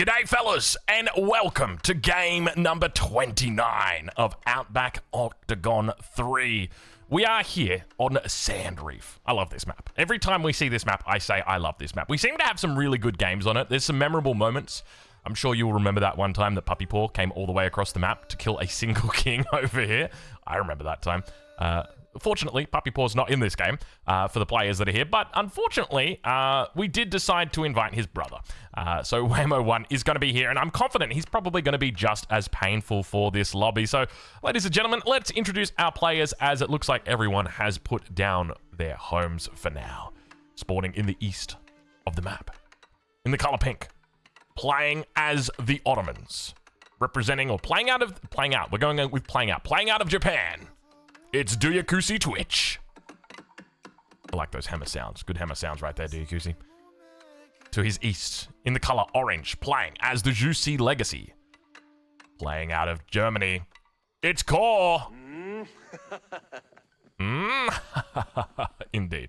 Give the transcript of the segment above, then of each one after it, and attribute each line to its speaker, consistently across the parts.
Speaker 1: G'day fellas, and welcome to game number 29 of Outback Octagon 3. We are here on Sand Reef. I love this map. Every time we see this map, I say I love this map. We seem to have some really good games on it. There's some memorable moments. I'm sure you'll remember that one time that Puppy Paw came all the way across the map to kill a single king over here. I remember that time. Fortunately, Puppy Paw's not in this game for the players that are here, but unfortunately, we did decide to invite his brother. So Whammo1 is going to be here, and I'm confident he's probably going to be just as painful for this lobby. So, ladies and gentlemen, let's introduce our players, as it looks like everyone has put down their homes for now. Spawning in the east of the map, in the color pink, playing as the Ottomans, representing, or playing out, we're going with playing out of Japan. It's Duyakusi Twitch. I like those hammer sounds. Good hammer sounds right there, Duyakusi. To his east, in the color orange, playing as the Juicy Legacy. Playing out of Germany, it's Core. Indeed.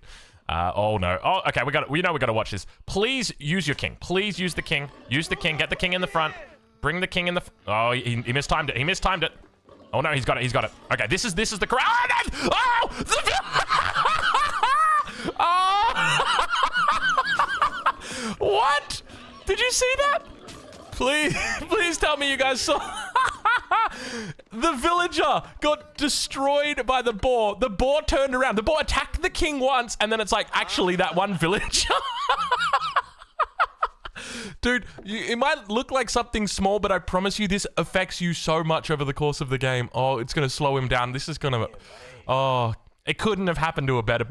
Speaker 1: Oh no. Oh, okay. We know we gotta watch this. Please use your king. Please use the king. Use the king. Get the king in the front. Bring the king in the. Oh, he mistimed it. He mistimed it. Oh no, he's got it. He's got it. Okay, this is the correct. Oh! Oh! What? Did you see that? Please tell me you guys saw. The villager got destroyed by the boar. The boar turned around. The boar attacked the king once, and then it's like, actually, that one villager. Dude, it might look like something small, but I promise you this affects you so much over the course of the game. Oh, it's going to slow him down. This is going to... Oh, it couldn't have happened to a better...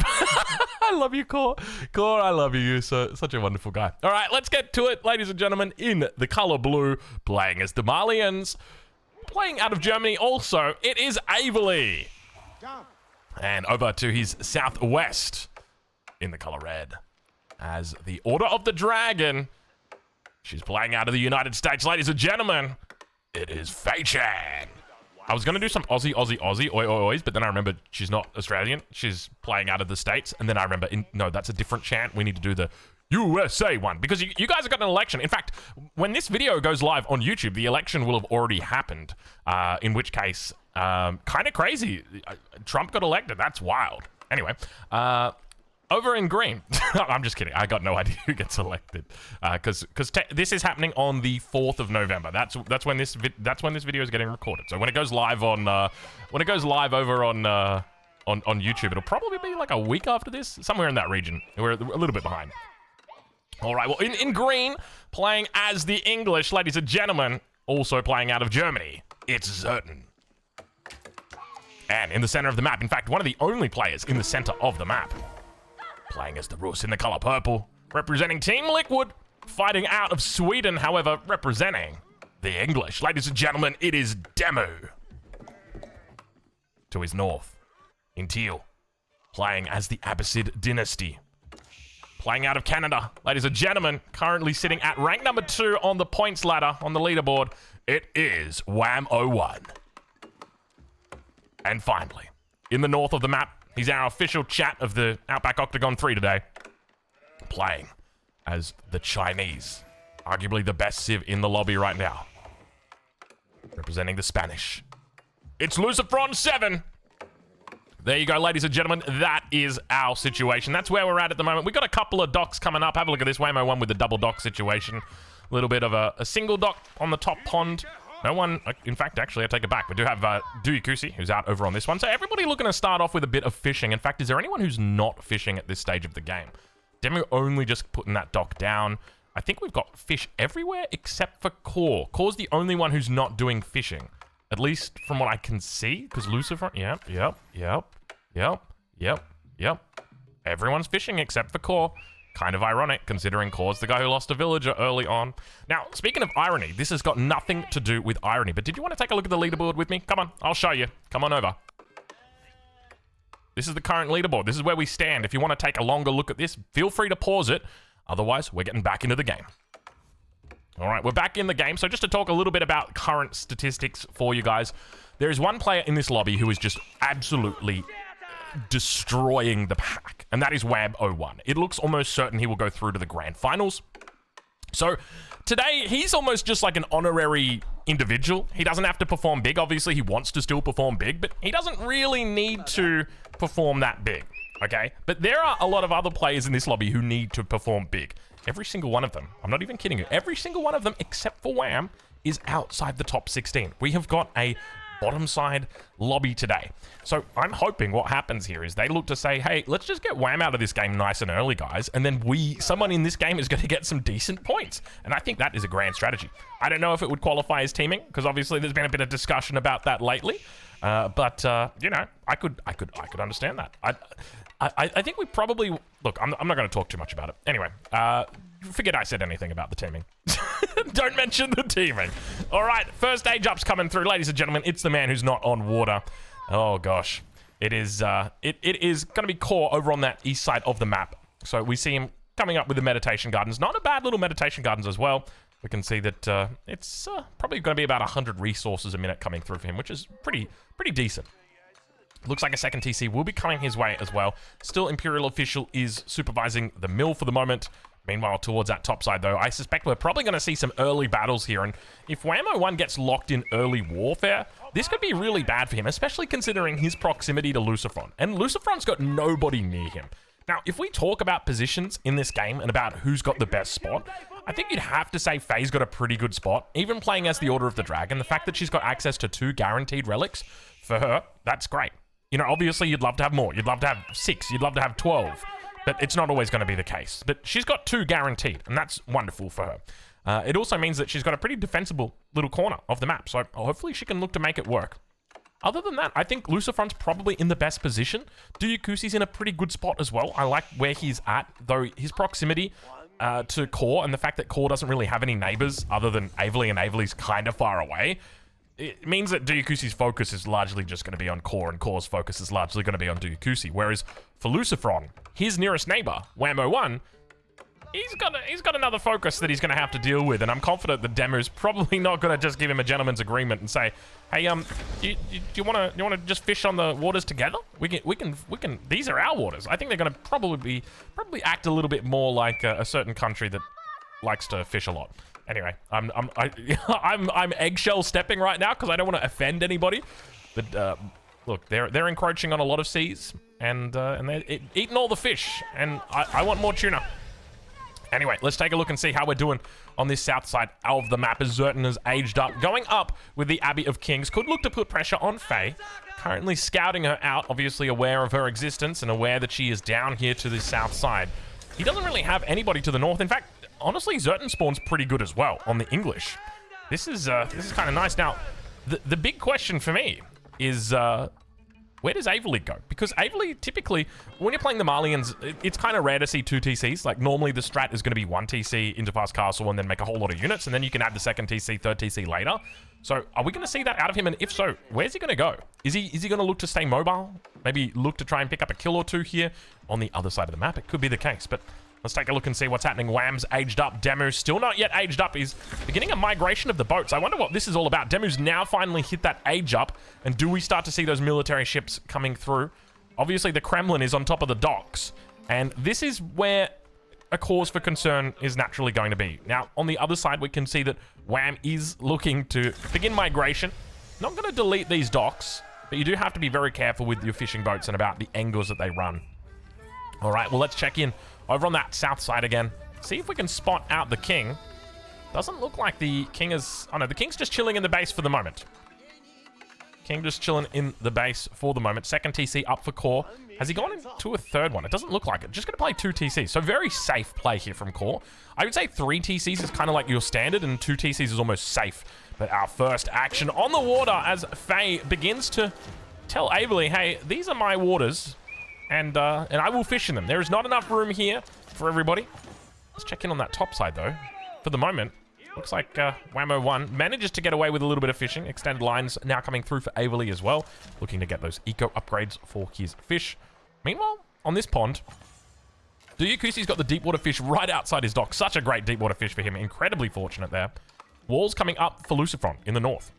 Speaker 1: I love you, Core. Core, I love you. You're such a wonderful guy. All right, let's get to it, ladies and gentlemen, in the color blue, playing as the Malians. Playing out of Germany also, it is Ayyubids. And over to his southwest, in the color red, as the Order of the Dragon. She's playing out of the United States, ladies and gentlemen. It is Fei-chan. I was going to do some Aussie, oi, but then I remembered she's not Australian. She's playing out of the States. And then I remember, no, that's a different chant. We need to do the USA one, because you guys have got an election. In fact, when this video goes live on YouTube, the election will have already happened, in which case, kind of crazy. Trump got elected. That's wild. Anyway, over in green. I'm just kidding. I got no idea who gets elected, because this is happening on the 4th of November. That's when this video is getting recorded. So when it goes live over on YouTube, it'll probably be like a week after this, somewhere in that region. We're a little bit behind. All right. Well, in green, playing as the English, ladies and gentlemen, also playing out of Germany, it's Zerton. And in the center of the map, in fact, one of the only players in the center of the map, playing as the Rus in the color purple, representing Team Liquid, fighting out of Sweden, however, representing the English. Ladies and gentlemen, it is Demu. To his north, in teal, playing as the Abbasid dynasty. Playing out of Canada, ladies and gentlemen, currently sitting at rank number 2 on the points ladder on the leaderboard, it is Whammo1. And finally, in the north of the map, he's our official chat of the Outback Octagon 3 today. Playing as the Chinese. Arguably the best civ in the lobby right now. Representing the Spanish. It's Lucifron 7. There you go, ladies and gentlemen. That is our situation. That's where we're at the moment. We've got a couple of docks coming up. Have a look at this Whammo1 with the double dock situation. A little bit of a single dock on the top pond. No one, in fact, actually, I take it back. We do have Duyakusi, who's out over on this one. So everybody looking to start off with a bit of fishing. In fact, is there anyone who's not fishing at this stage of the game? Demu only just putting that dock down. I think we've got fish everywhere except for Core. Core's the only one who's not doing fishing. At least from what I can see, because Lucifer, yep. Everyone's fishing except for Core. Kind of ironic, considering Core's the guy who lost a villager early on. Now, speaking of irony, this has got nothing to do with irony, but did you want to take a look at the leaderboard with me? Come on, I'll show you. Come on over. This is the current leaderboard. This is where we stand. If you want to take a longer look at this, feel free to pause it. Otherwise, we're getting back into the game. All right, we're back in the game. So just to talk a little bit about current statistics for you guys, there is one player in this lobby who is just absolutely destroying the pack, and that is Whammo1. It looks almost certain he will go through to the grand finals. So today, he's almost just like an honorary individual. He doesn't have to perform big. Obviously, he wants to still perform big, but he doesn't really need to perform that big, okay? But there are a lot of other players in this lobby who need to perform big. Every single one of them, I'm not even kidding you, every single one of them, except for Wham, is outside the top 16. We have got a bottom side lobby today. So I'm hoping what happens here is they look to say, hey, let's just get Wham out of this game nice and early, guys, and then someone in this game is going to get some decent points. And I think that is a grand strategy. I don't know if it would qualify as teaming, because obviously there's been a bit of discussion about that lately. But you know, I could understand that. I think we probably, look, I'm not going to talk too much about it. Anyway, forget I said anything about the teaming. Don't mention the teaming. All right, first age up's coming through, ladies and gentlemen. It's the man who's not on water. Oh gosh, it is going to be core over on that east side of the map. So we see him coming up with the meditation gardens. Not a bad little meditation gardens as well. We can see that it's probably going to be about 100 resources a minute coming through for him, which is pretty decent. Looks like a second TC will be coming his way as well. Still, Imperial Official is supervising the mill for the moment. Meanwhile, towards that top side, though, I suspect we're probably going to see some early battles here. And if Whammo 1 gets locked in early warfare, this could be really bad for him, especially considering his proximity to Lucifron. And Lucifron's got nobody near him. Now, if we talk about positions in this game and about who's got the best spot, I think you'd have to say Faye's got a pretty good spot. Even playing as the Order of the Dragon, the fact that she's got access to 2 guaranteed relics, for her, that's great. You know, obviously you'd love to have more. You'd love to have 6. You'd love to have 12. But it's not always going to be the case. But she's got 2 guaranteed, and that's wonderful for her. It also means that she's got a pretty defensible little corner of the map, so hopefully she can look to make it work. Other than that, I think Lucifron's probably in the best position. Duyukusi's in a pretty good spot as well. I like where he's at, though his proximity to Core, and the fact that Core doesn't really have any neighbors other than Averley, and Averley's kind of far away, it means that Duyukusi's focus is largely just going to be on Core, and Core's focus is largely going to be on Duyukusi. Whereas for Lucifron, his nearest neighbor, Whammo 1, he's got another focus that he's going to have to deal with, and I'm confident that Demu's probably not going to just give him a gentleman's agreement and say, hey, do you want to just fish on the waters together? We can. These are our waters. I think they're going to probably act a little bit more like a certain country that likes to fish a lot. Anyway, I'm eggshell stepping right now because I don't want to offend anybody. But look, they're encroaching on a lot of seas, and they're eating all the fish, and I want more tuna. Anyway, let's take a look and see how we're doing on this south side of the map as Zertan has aged up. Going up with the Abbey of Kings. Could look to put pressure on Faye. Currently scouting her out, obviously aware of her existence and aware that she is down here to the south side. He doesn't really have anybody to the north. In fact, honestly, Zertan spawn's pretty good as well on the English. This is kind of nice. Now, the big question for me is... where does Averley go? Because Averley, typically, when you're playing the Malians, it's kind of rare to see 2 TCs. Like, normally the strat is going to be 1 TC into Fast Castle and then make a whole lot of units, and then you can add the 2nd TC, 3rd TC later. So, are we going to see that out of him? And if so, where's he going to go? Is he going to look to stay mobile? Maybe look to try and pick up a kill or 2 here on the other side of the map? It could be the case, but... let's take a look and see what's happening. Wham's aged up. Demu's still not yet aged up. He's beginning a migration of the boats. I wonder what this is all about. Demu's now finally hit that age up. And do we start to see those military ships coming through? Obviously, the Kremlin is on top of the docks. And this is where a cause for concern is naturally going to be. Now, on the other side, we can see that Wham is looking to begin migration. Not going to delete these docks, but you do have to be very careful with your fishing boats and about the angles that they run. All right, well, let's check in over on that south side again. See if we can spot out the king. Doesn't look like the king is... oh, no, the king's just chilling in the base for the moment. King just chilling in the base for the moment. 2nd TC up for Core. Has he gone into a 3rd one? It doesn't look like it. Just going to play 2 TCs. So very safe play here from Core. I would say 3 TCs is kind of like your standard, and 2 TCs is almost safe. But our first action on the water as Faye begins to tell Averley, hey, these are my waters. And I will fish in them. There is not enough room here for everybody. Let's check in on that top side, though. For the moment, looks like Whammo 1 manages to get away with a little bit of fishing. Extended lines now coming through for Averley as well. Looking to get those eco upgrades for his fish. Meanwhile, on this pond, Duyukusi's got the deep water fish right outside his dock. Such a great deep water fish for him. Incredibly fortunate there. Walls coming up for Lucifron in the north.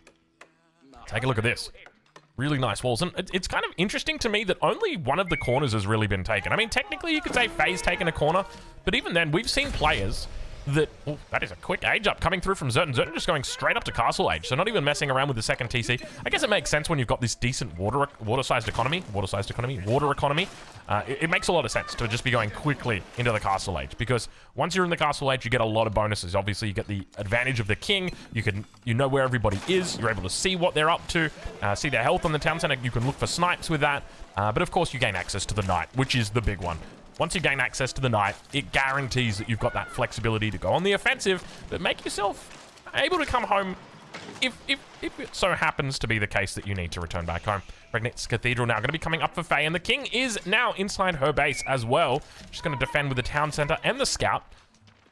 Speaker 1: Take a look at this. Really nice walls. And it's kind of interesting to me that only one of the corners has really been taken. I mean, technically you could say Faye's taken a corner, but even then, we've seen players that... Oh, that is a quick age up coming through from Zertan. Zertan just going straight up to castle age, so not even messing around with the second TC. I guess it makes sense when you've got this decent water-sized economy. Water economy. It makes a lot of sense to just be going quickly into the castle age, because once you're in the castle age, you get a lot of bonuses. Obviously, you get the advantage of the king. You know where everybody is. You're able to see what they're up to, see their health on the town center. You can look for snipes with that. But of course, you gain access to the knight, which is the big one. Once you gain access to the knight, it guarantees that you've got that flexibility to go on the offensive, but make yourself able to come home if it so happens to be the case that you need to return back home. Regnitz Cathedral now going to be coming up for Faye, and the king is now inside her base as well. She's going to defend with the town center and the scout.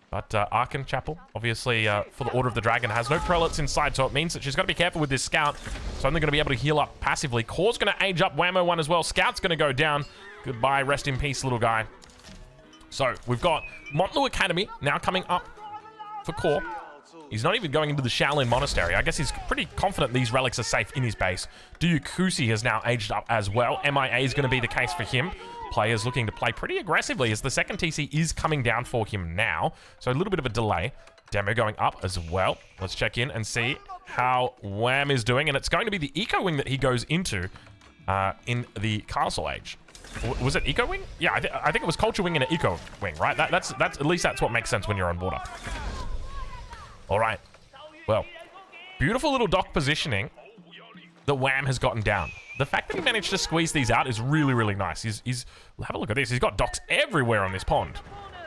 Speaker 1: But Arkan Chapel, obviously, for the Order of the Dragon, has no prelates inside, so it means that she's got to be careful with this scout. It's only going to be able to heal up passively. Core's going to age up Whammo 1 as well. Scout's going to go down. Goodbye, rest in peace, little guy. So, we've got Montlu Academy now coming up for Core. He's not even going into the Shaolin Monastery. I guess he's pretty confident these relics are safe in his base. Duyukusi has now aged up as well. MIA is going to be the case for him. Players looking to play pretty aggressively as the second TC is coming down for him now. So a little bit of a delay. Demo going up as well. Let's check in and see how Wham is doing. And it's going to be the Eco Wing that he goes into in the Castle Age. Was it Eco Wing? Yeah, I think it was Culture Wing and an Eco Wing, right? That's at least that's what makes sense when you're on water. All right. Well, beautiful little dock positioning that Wham has gotten down. The fact that he managed to squeeze these out is really, really nice. He's have a look at this. He's got docks everywhere on this pond.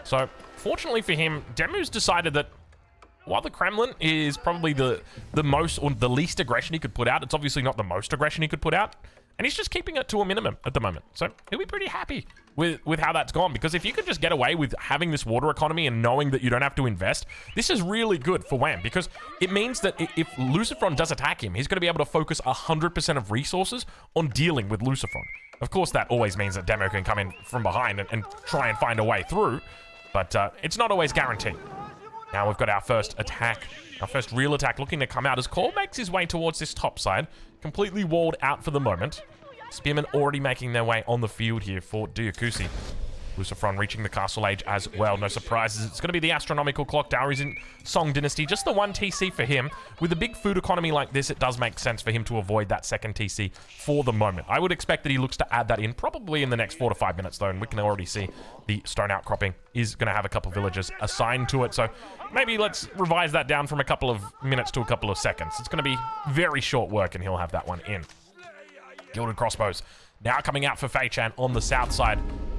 Speaker 1: So, fortunately for him, Demu's decided that while the Kremlin is probably the most or the least aggression he could put out, it's obviously not the most aggression he could put out. And he's just keeping it to a minimum at the moment. So he'll be pretty happy with how that's gone. Because if you could just get away with having this water economy and knowing that you don't have to invest, this is really good for Wham. Because it means that if Lucifron does attack him, he's going to be able to focus 100% of resources on dealing with Lucifron. Of course, that always means that Demo can come in from behind and try and find a way through. But it's not always guaranteed. Now we've got our first attack, our first real attack looking to come out as Cole makes his way towards this top side. Completely walled out for the moment. Spearmen already making their way on the field here for Duyukusi. Lucifron reaching the castle age as well. No surprises. It's going to be the astronomical clock tower. He's in Song Dynasty. Just the one TC for him. With a big food economy like this, it does make sense for him to avoid that second TC for the moment. I would expect that he looks to add that in probably in the next 4 to 5 minutes though. And we can already see the stone outcropping is going to have a couple villagers assigned to it. So maybe let's revise that down from a couple of minutes to a couple of seconds. It's going to be very short work and he'll have that one in. Gilded Crossbows now coming out for Fei Chan on the south side.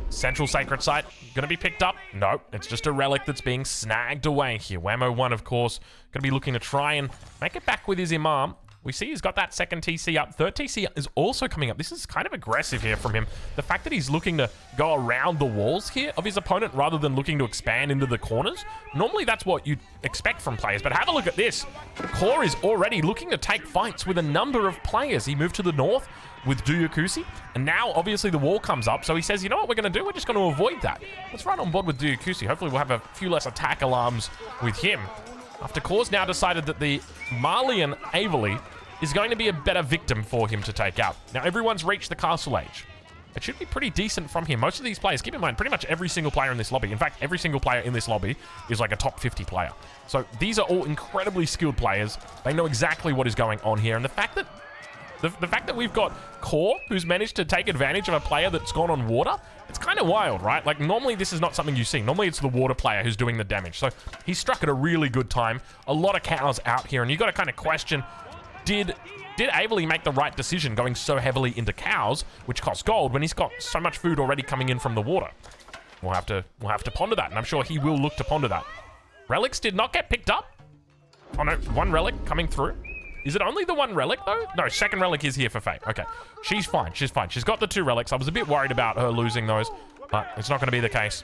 Speaker 1: Central Sacred Site gonna be picked up? No, it's just a relic that's being snagged away here. Whammo 1, of course, gonna be looking to try and make it back with his Imam. We see he's got that second TC up. Third TC is also coming up. This is kind of aggressive here from him. The fact that he's looking to go around the walls here of his opponent rather than looking to expand into the corners. Normally that's what you'd expect from players, but have a look at this. Core is already looking to take fights with a number of players. He moved to the north with Duyukusi, and now obviously the wall comes up, so he says, you know what we're going to do? We're just going to avoid that. Let's run on board with Duyukusi. Hopefully we'll have a few less attack alarms with him. After Core's now decided that the Malian Avali is going to be a better victim for him to take out. Now everyone's reached the castle age. It should be pretty decent from him. Most of these players, keep in mind, pretty much every single player in this lobby, in fact, every single player in this lobby is like a top 50 player. So these are all incredibly skilled players. They know exactly what is going on here, and the fact that we've got Core, who's managed to take advantage of a player that's gone on water, it's kind of wild, right? Like, normally this is not something you see. Normally it's the water player who's doing the damage. So he struck at a really good time. A lot of cows out here, and you got to kind of question, did Avali make the right decision going so heavily into cows, which cost gold, when he's got so much food already coming in from the water? We'll have to ponder that, and I'm sure he will look to ponder that. Relics did not get picked up. Oh no, one relic coming through. Is it only the one relic, though? No, second relic is here for Faye. Okay, she's fine. She's fine. She's got the 2 relics. I was a bit worried about her losing those, but it's not going to be the case.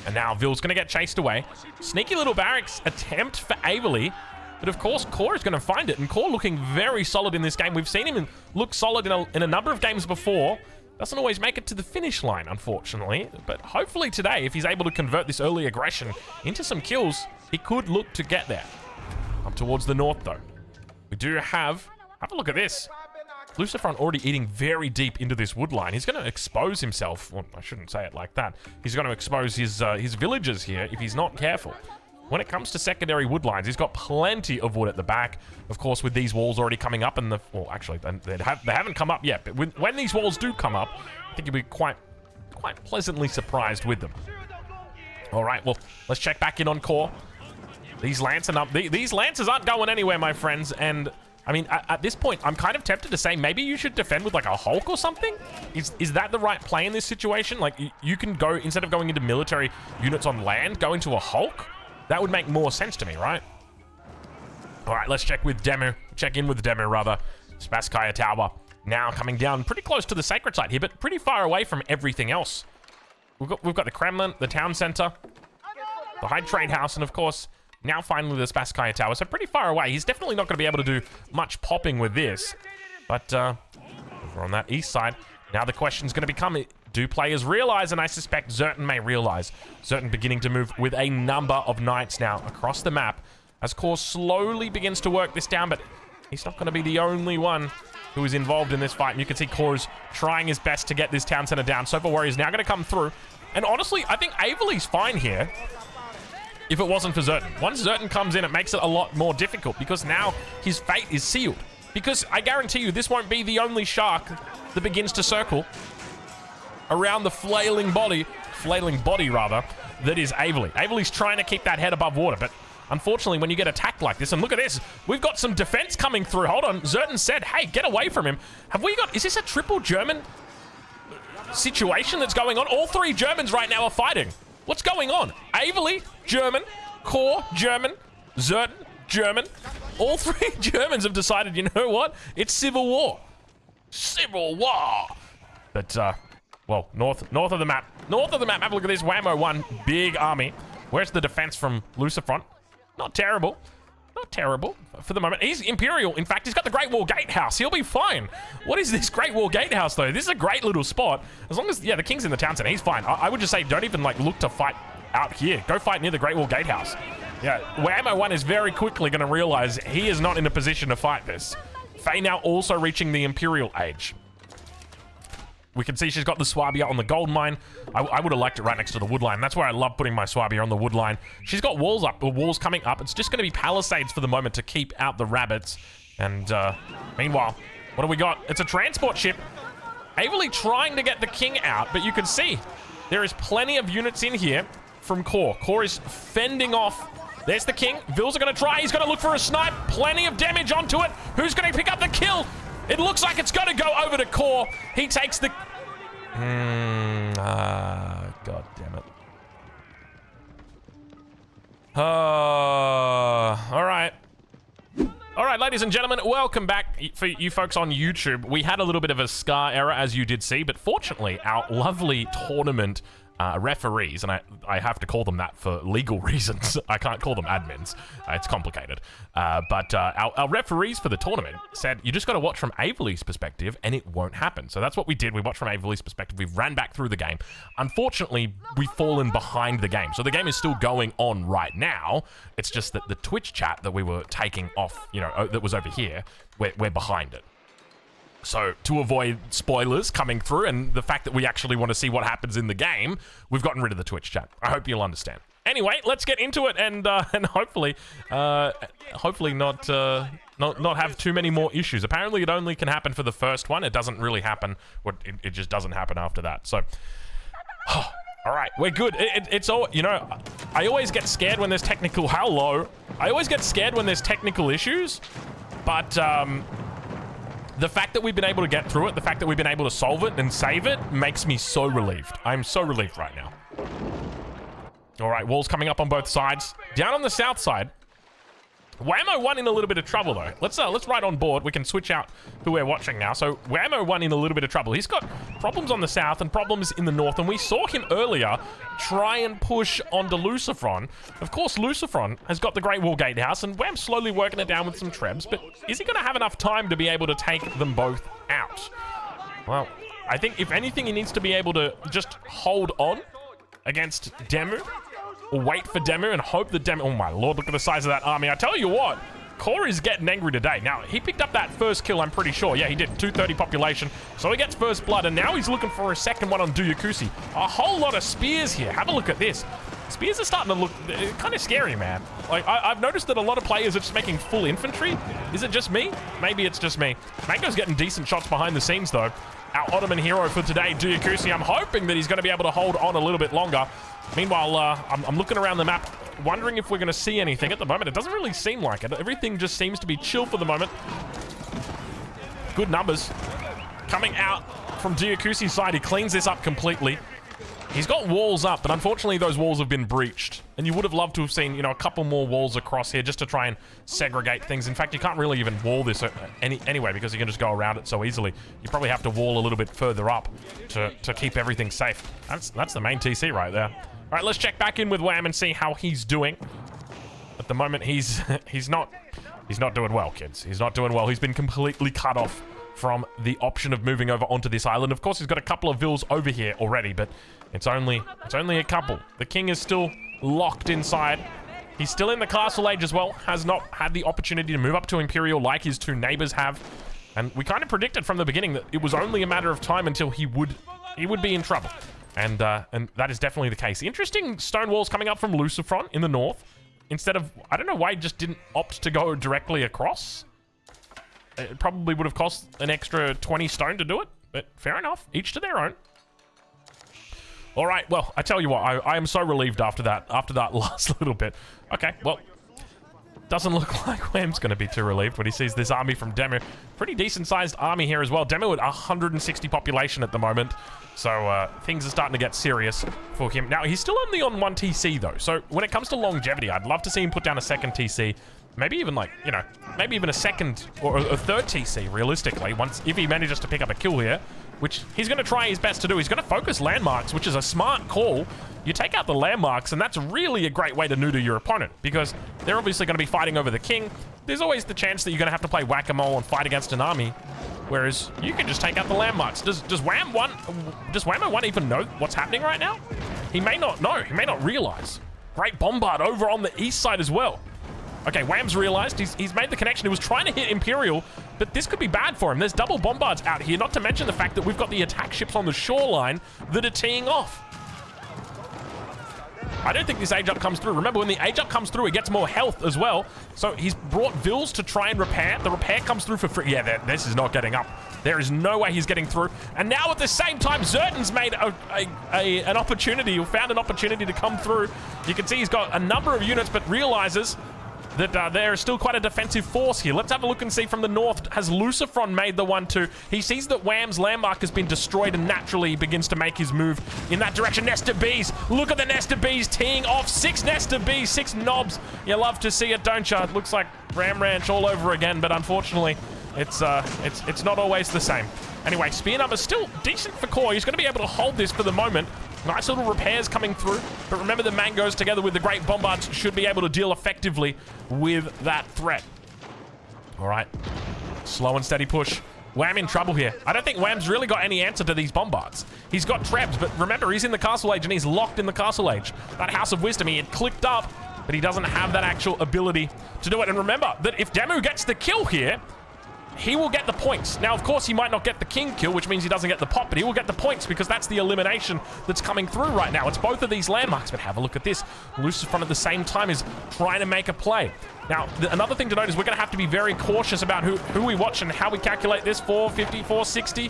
Speaker 1: And now Vil's going to get chased away. Sneaky little barracks attempt for Avali, but of course, Core is going to find it, and Core looking very solid in this game. We've seen him look solid in a number of games before. Doesn't always make it to the finish line, unfortunately, but hopefully today, if he's able to convert this early aggression into some kills, he could look to get there. Up towards the north, though. We do have a look at this. Lucifron already eating very deep into this wood line. He's going to expose himself. Well, I shouldn't say it like that. He's going to expose his villagers here if he's not careful. when it comes to secondary wood lines, he's got plenty of wood at the back. Of course, with these walls already coming up, and well, actually, they haven't come up yet. But when these walls do come up, I think you'll be quite pleasantly surprised with them. All right, well, let's check back in on core. These lances aren't going anywhere, my friends. And I mean, at this point, I'm kind of tempted to say maybe you should defend with like a Hulk or something. Is that the right play in this situation? Like, you can go, instead of going into military units on land, go into a Hulk. That would make more sense to me, right? All right, let's check in with Demu, rather. Spasskaya Tower now coming down pretty close to the sacred site here, but pretty far away from everything else. We've got the Kremlin, the town center, the High Trade House, and of course, now finally the Spasskaya Tower. So pretty far away. He's definitely not going to be able to do much popping with this. But over on that east side, now the question's going to become, do players realize? And I suspect Zertan may realize. Zertan beginning to move with a number of knights now across the map as Core slowly begins to work this down, but he's not going to be the only one who is involved in this fight. And you can see Core is trying his best to get this town center down. Sofa Warrior is now going to come through. And honestly, I think Averly's fine here if it wasn't for Zertan. Once Zertan comes in, it makes it a lot more difficult because now his fate is sealed. Because I guarantee you, this won't be the only shark that begins to circle around the flailing body rather, that is Averly. Averly's trying to keep that head above water, but unfortunately, when you get attacked like this, and look at this, we've got some defense coming through. Hold on, Zertan said, hey, get away from him. Is this a triple German situation that's going on? All three Germans right now are fighting. What's going on? Averly, German, Core, German, Zertan, German. All three Germans have decided, you know what? It's civil war. Civil war. But, well, north of the map. North of the map, have a look at this. Whammo 1, big army. Where's the defense from Lucifront? Not terrible. Not terrible for the moment. He's Imperial. In fact, he's got the Great Wall Gatehouse. He'll be fine. What is this Great Wall Gatehouse, though? This is a great little spot. As long as, yeah, the king's in the town center, he's fine. I would just say don't even, like, look to fight out here. Go fight near the Great Wall Gatehouse. Yeah, Whammo 1 is very quickly going to realize he is not in a position to fight this. Faye now also reaching the Imperial age. We can see she's got the Swabia on the gold mine. I would have liked it right next to the wood line. That's where I love putting my Swabia on the wood line. She's got walls up, or walls coming up. It's just going to be palisades for the moment to keep out the rabbits. And meanwhile, what do we got? It's a transport ship. Averly trying to get the king out, but you can see there is plenty of units in here from Core. Core is fending off. There's the king. Vils are going to try. He's going to look for a snipe. Plenty of damage onto it. Who's going to pick up the kill? It looks like it's going to go over to Core. He takes the... God damn it. All right. All right, ladies and gentlemen, welcome back. For you folks on YouTube, we had a little bit of a SCAR error, as you did see, but fortunately, our lovely tournament referees, and I have to call them that for legal reasons. I can't call them admins. It's complicated. But our referees for the tournament said, you just got to watch from Averly's perspective and it won't happen. So that's what we did. We watched from Averly's perspective. We ran back through the game. Unfortunately, we've fallen behind the game. So the game is still going on right now. It's just that the Twitch chat that we were taking off, you know, that was over here, we're behind it. So, to avoid spoilers coming through and the fact that we actually want to see what happens in the game, we've gotten rid of the Twitch chat. I hope you'll understand. Anyway, let's get into it and hopefully not have too many more issues. Apparently, it only can happen for the first one. It doesn't really happen. It just doesn't happen after that. So, all right, we're good. It's all, you know, I always get scared when there's technical... Hello. I always get scared when there's technical issues, but... the fact that we've been able to get through it, the fact that we've been able to solve it and save it makes me so relieved. I'm so relieved right now. All right, walls coming up on both sides. Down on the south side, Whammo 1 in a little bit of trouble, though. Let's ride on board. We can switch out who we're watching now. So Whammo 1 in a little bit of trouble. He's got problems on the south and problems in the north, and we saw him earlier try and push onto Lucifron. Of course, Lucifron has got the Great Wall Gatehouse, and Wham's slowly working it down with some trebs, but is he going to have enough time to be able to take them both out? Well, I think if anything, he needs to be able to just hold on against Demu, or wait for Demu and hope that Demu... Oh my lord, look at the size of that army. I tell you what, Core is getting angry today. Now, he picked up that first kill, I'm pretty sure. Yeah, he did. 230 population. So he gets first blood, and now he's looking for a second one on Duyakusi. A whole lot of spears here. Have a look at this. Spears are starting to look kind of scary, man. Like, I've noticed that a lot of players are just making full infantry. Is it just me? Maybe it's just me. Mango's getting decent shots behind the scenes, though. Our Ottoman hero for today, Diakusi, I'm hoping that he's going to be able to hold on a little bit longer. Meanwhile, I'm looking around the map, wondering if we're going to see anything. At the moment, it doesn't really seem like it. Everything just seems to be chill for the moment. Good numbers coming out from Diakusi's side. He cleans this up completely. He's got walls up, but unfortunately those walls have been breached. And you would have loved to have seen, you know, a couple more walls across here just to try and segregate things. In fact, you can't really even wall this anyway because you can just go around it so easily. You probably have to wall a little bit further up to keep everything safe. That's the main TC right there. All right, let's check back in with Wham and see how he's doing. At the moment, he's not doing well, kids. He's not doing well. He's been completely cut off from the option of moving over onto this island. Of course, he's got a couple of vills over here already, but it's only a couple. The king is still locked inside. He's still in the castle age as well. Has not had the opportunity to move up to Imperial like his two neighbors have. And we kind of predicted from the beginning that it was only a matter of time until he would be in trouble. And that is definitely the case. Interesting stone walls coming up from Lucifron in the north. Instead of, I don't know why he just didn't opt to go directly across. It probably would have cost an extra 20 stone to do it, but fair enough. Each to their own. All right, well, I tell you what, I am so relieved after that last little bit. Okay, well, doesn't look like Wham's going to be too relieved when he sees this army from Demu. Pretty decent-sized army here as well. Demu at 160 population at the moment, so things are starting to get serious for him. Now, he's still only on 1 TC, though, so when it comes to longevity, I'd love to see him put down a second TC. Maybe even like, you know, maybe even a second or a third TC, realistically, if he manages to pick up a kill here, which he's going to try his best to do. He's going to focus landmarks, which is a smart call. You take out the landmarks, and that's really a great way to neuter your opponent, because they're obviously going to be fighting over the king. There's always the chance that you're going to have to play whack-a-mole and fight against an army, whereas you can just take out the landmarks. Does Whammo 1 even know what's happening right now? He may not know. He may not realize. Great bombard over on the east side as well. Okay, Wham's realized. He's made the connection. He was trying to hit Imperial, but this could be bad for him. There's double bombards out here, not to mention the fact that we've got the attack ships on the shoreline that are teeing off. I don't think this age up comes through. Remember, when the age up comes through, it gets more health as well. So he's brought vills to try and repair. The repair comes through for free. Yeah, this is not getting up. There is no way he's getting through. And now at the same time, Zertan's made an opportunity, or found an opportunity to come through. You can see he's got a number of units, but realizes that there is still quite a defensive force here. Let's have a look and see from the north. Has Lucifron made the 1-2? He sees that Wham's landmark has been destroyed, and naturally he begins to make his move in that direction. Nest of bees. Look at the nest of bees teeing off. 6 nest of bees, 6 knobs. You love to see it, don't you? It looks like Ram Ranch all over again, but unfortunately, it's not always the same. Anyway, spear number's still decent for core. He's going to be able to hold this for the moment. Nice little repairs coming through. But remember, the Mangoes together with the Great Bombards should be able to deal effectively with that threat. All right. Slow and steady push. Wham in trouble here. I don't think Wham's really got any answer to these bombards. He's got Trebs, but remember, he's in the Castle Age and he's locked in the Castle Age. That House of Wisdom, he had clicked up, but he doesn't have that actual ability to do it. And remember that if Demu gets the kill here, he will get the points. Now, of course, he might not get the king kill, which means he doesn't get the pop, but he will get the points because that's the elimination that's coming through right now. It's both of these landmarks, but have a look at this. Lucifron at the same time is trying to make a play. Now, another thing to note is we're going to have to be very cautious about who we watch and how we calculate this. 450, 460.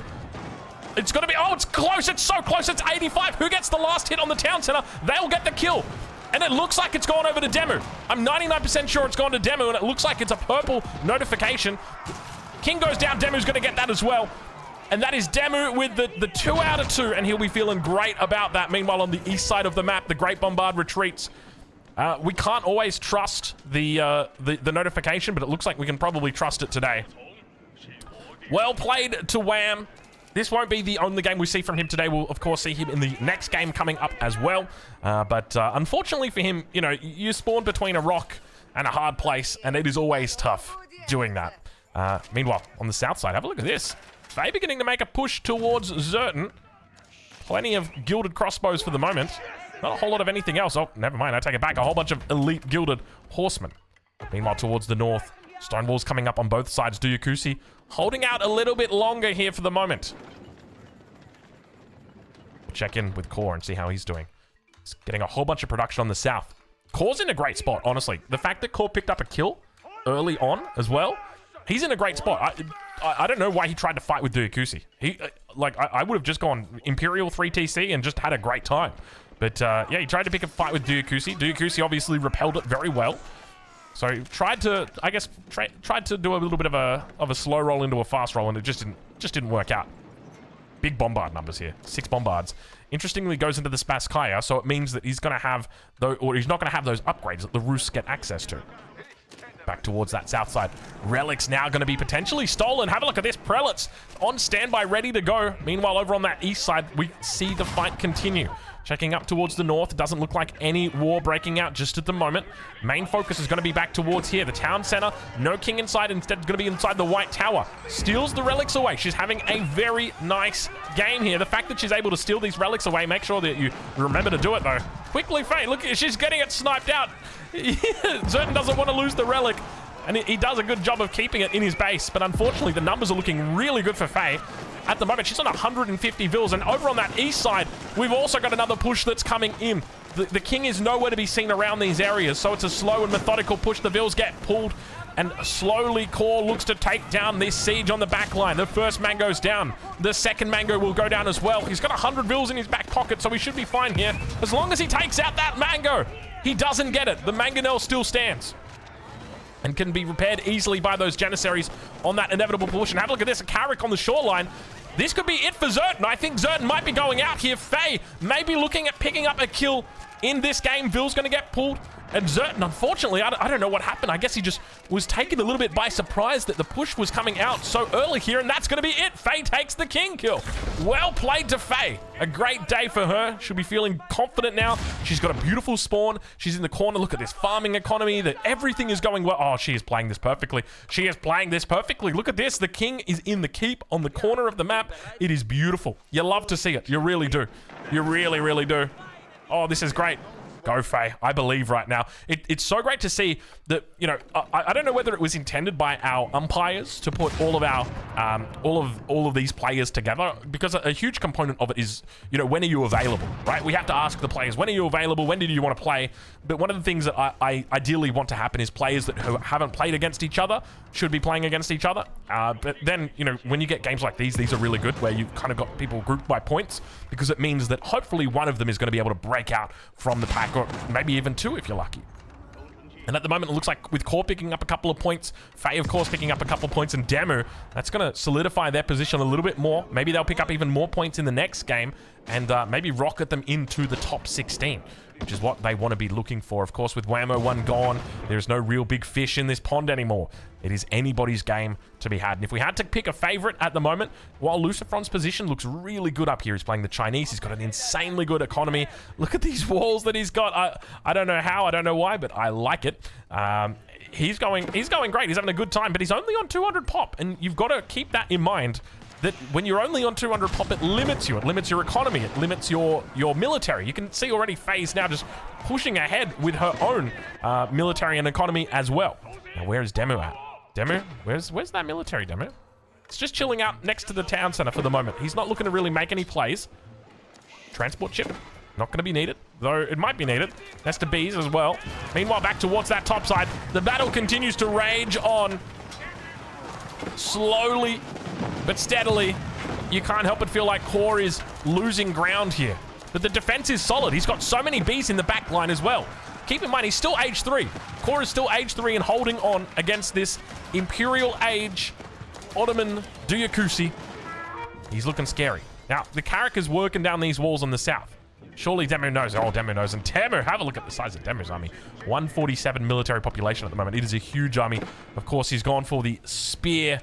Speaker 1: It's going to be, oh, it's close. It's so close. It's 85. Who gets the last hit on the town center? They'll get the kill. And it looks like it's gone over to Demu. I'm 99% sure it's gone to Demu, and it looks like it's a purple notification. King goes down, Demu's going to get that as well. And that is Demu with the 2 out of 2, and he'll be feeling great about that. Meanwhile, on the east side of the map, the Great Bombard retreats. We can't always trust the notification, but it looks like we can probably trust it today. Well played to Wham. This won't be the only game we see from him today. We'll, of course, see him in the next game coming up as well. But unfortunately for him, you know, you spawn between a rock and a hard place, and it is always tough doing that. Meanwhile, on the south side, have a look at this. Faye beginning to make a push towards Zertan. Plenty of gilded crossbows for the moment. Not a whole lot of anything else. Oh, never mind. I take it back. A whole bunch of elite gilded horsemen. Meanwhile, towards the north, stone walls coming up on both sides. Diakusi holding out a little bit longer here for the moment. Check in with Core and see how he's doing. He's getting a whole bunch of production on the south. Kor's in a great spot, honestly. The fact that Kor picked up a kill early on as well, he's in a great spot. I don't know why he tried to fight with Duyukusi. I would have just gone Imperial 3TC and just had a great time. But yeah, he tried to pick a fight with Duyukusi. Duyukusi obviously repelled it very well. So he tried to, I guess, tried to do a little bit of a slow roll into a fast roll, and it just didn't work out. Big bombard numbers here, 6 bombards. Interestingly, goes into the Spasskaya, so it means that he's going to have, he's not going to have those upgrades that the Rus get access to. Back towards that south side. Relics now going to be potentially stolen. Have a look at this. Prelates on standby, ready to go. Meanwhile, over on that east side, we see the fight continue. Checking up towards the north. It doesn't look like any war breaking out just at the moment. Main focus is going to be back towards here. The town center. No king inside. Instead, it's going to be inside the White Tower. Steals the relics away. She's having a very nice game here. The fact that she's able to steal these relics away, make sure that you remember to do it, though. Quickly, Faye. Look, she's getting it sniped out. Zertan doesn't want to lose the relic. And he does a good job of keeping it in his base. But unfortunately, the numbers are looking really good for Faye. At the moment, she's on 150 vills, and over on that east side, we've also got another push that's coming in. The king is nowhere to be seen around these areas, so it's a slow and methodical push. The vills get pulled, and slowly Kor looks to take down this siege on the back line. The first mango's down. The second mango will go down as well. He's got 100 vills in his back pocket, so he should be fine here. As long as he takes out that mango, he doesn't get it. The mangonel still stands and can be repaired easily by those Janissaries on that inevitable push. And have a look at this, a Carrick on the shoreline. This could be it for Zertan. I think Zertan might be going out here. Faye may be looking at picking up a kill in this game. Vill's going to get pulled. And Zertan, unfortunately, I don't know what happened. I guess he just was taken a little bit by surprise that the push was coming out so early here, and that's going to be it. Faye takes the king kill. Well played to Faye. A great day for her. She'll be feeling confident now. She's got a beautiful spawn. She's in the corner. Look at this farming economy. That everything is going well. Oh, she is playing this perfectly. She is playing this perfectly. Look at this. The king is in the keep on the corner of the map. It is beautiful. You love to see it. You really do. You really, really do. Oh, this is great. Go, Faye. I believe right now. It's so great to see that, you know, I don't know whether it was intended by our umpires to put all of our, all of these players together, because a huge component of it is, you know, when are you available, right? We have to ask the players, when are you available? When do you want to play? But one of the things that I ideally want to happen is players that who haven't played against each other should be playing against each other. But then, you know, when you get games like these are really good, where you've kind of got people grouped by points, because it means that hopefully one of them is going to be able to break out from the pack, or maybe even 2 if you're lucky. And at the moment, it looks like with Kor picking up a couple of points, Faye, of course, picking up a couple of points, and Demu, that's going to solidify their position a little bit more. Maybe they'll pick up even more points in the next game, and maybe rocket them into the top 16, which is what they want to be looking for. Of course, with Whammo 1 gone, there's no real big fish in this pond anymore. It is anybody's game to be had. And if we had to pick a favorite at the moment, while Lucifron's position looks really good up here, he's playing the Chinese. He's got an insanely good economy. Look at these walls that he's got. I don't know how, I don't know why, but I like it. He's going great. He's having a good time, but he's only on 200 pop, and you've got to keep that in mind. That when you're only on 200 pop, it limits you. It limits your economy. It limits your military. You can see already Faye's now just pushing ahead with her own military and economy as well. Now, where is Demu at? Demu? Where's that military, Demu? It's just chilling out next to the town center for the moment. He's not looking to really make any plays. Transport ship. Not going to be needed, though it might be needed. That's to bees as well. Meanwhile, back towards that top side. The battle continues to rage on. Slowly but steadily, you can't help but feel like Kor is losing ground here. But the defense is solid. He's got so many bees in the back line as well. Keep in mind, he's still age 3. Kor is still age 3 and holding on against this Imperial age Ottoman Duyukusi. He's looking scary. Now, the Carrick is working down these walls on the south. Surely Demu knows. Oh, Demu knows. And Demu, have a look at the size of Demu's army. 147 military population at the moment. It is a huge army. Of course, he's gone for the spear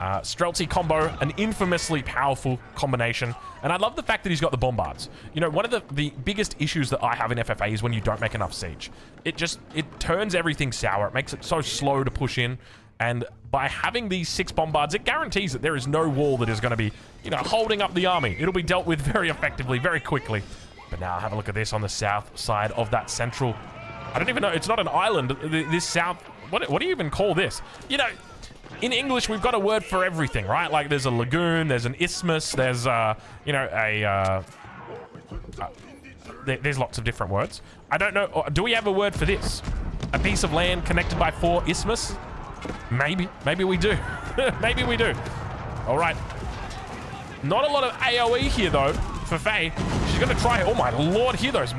Speaker 1: Streltsy combo, an infamously powerful combination. And I love the fact that he's got the bombards. You know, one of the biggest issues that I have in FFA is when you don't make enough siege. It turns everything sour. It makes it so slow to push in. And by having these 6 bombards, it guarantees that there is no wall that is going to be, you know, holding up the army. It'll be dealt with very effectively, very quickly. But now have a look at this on the south side of that central. I don't even know. It's not an island. This south. What do you even call this? You know, in English, we've got a word for everything, right? Like there's a lagoon, there's an isthmus, there's, you know, There's lots of different words. I don't know. Do we have a word for this? A piece of land connected by 4 isthmus? Maybe. Maybe we do. Maybe we do. All right. Not a lot of AoE here, though, for Faye. She's going to try... Oh, my lord. Hear those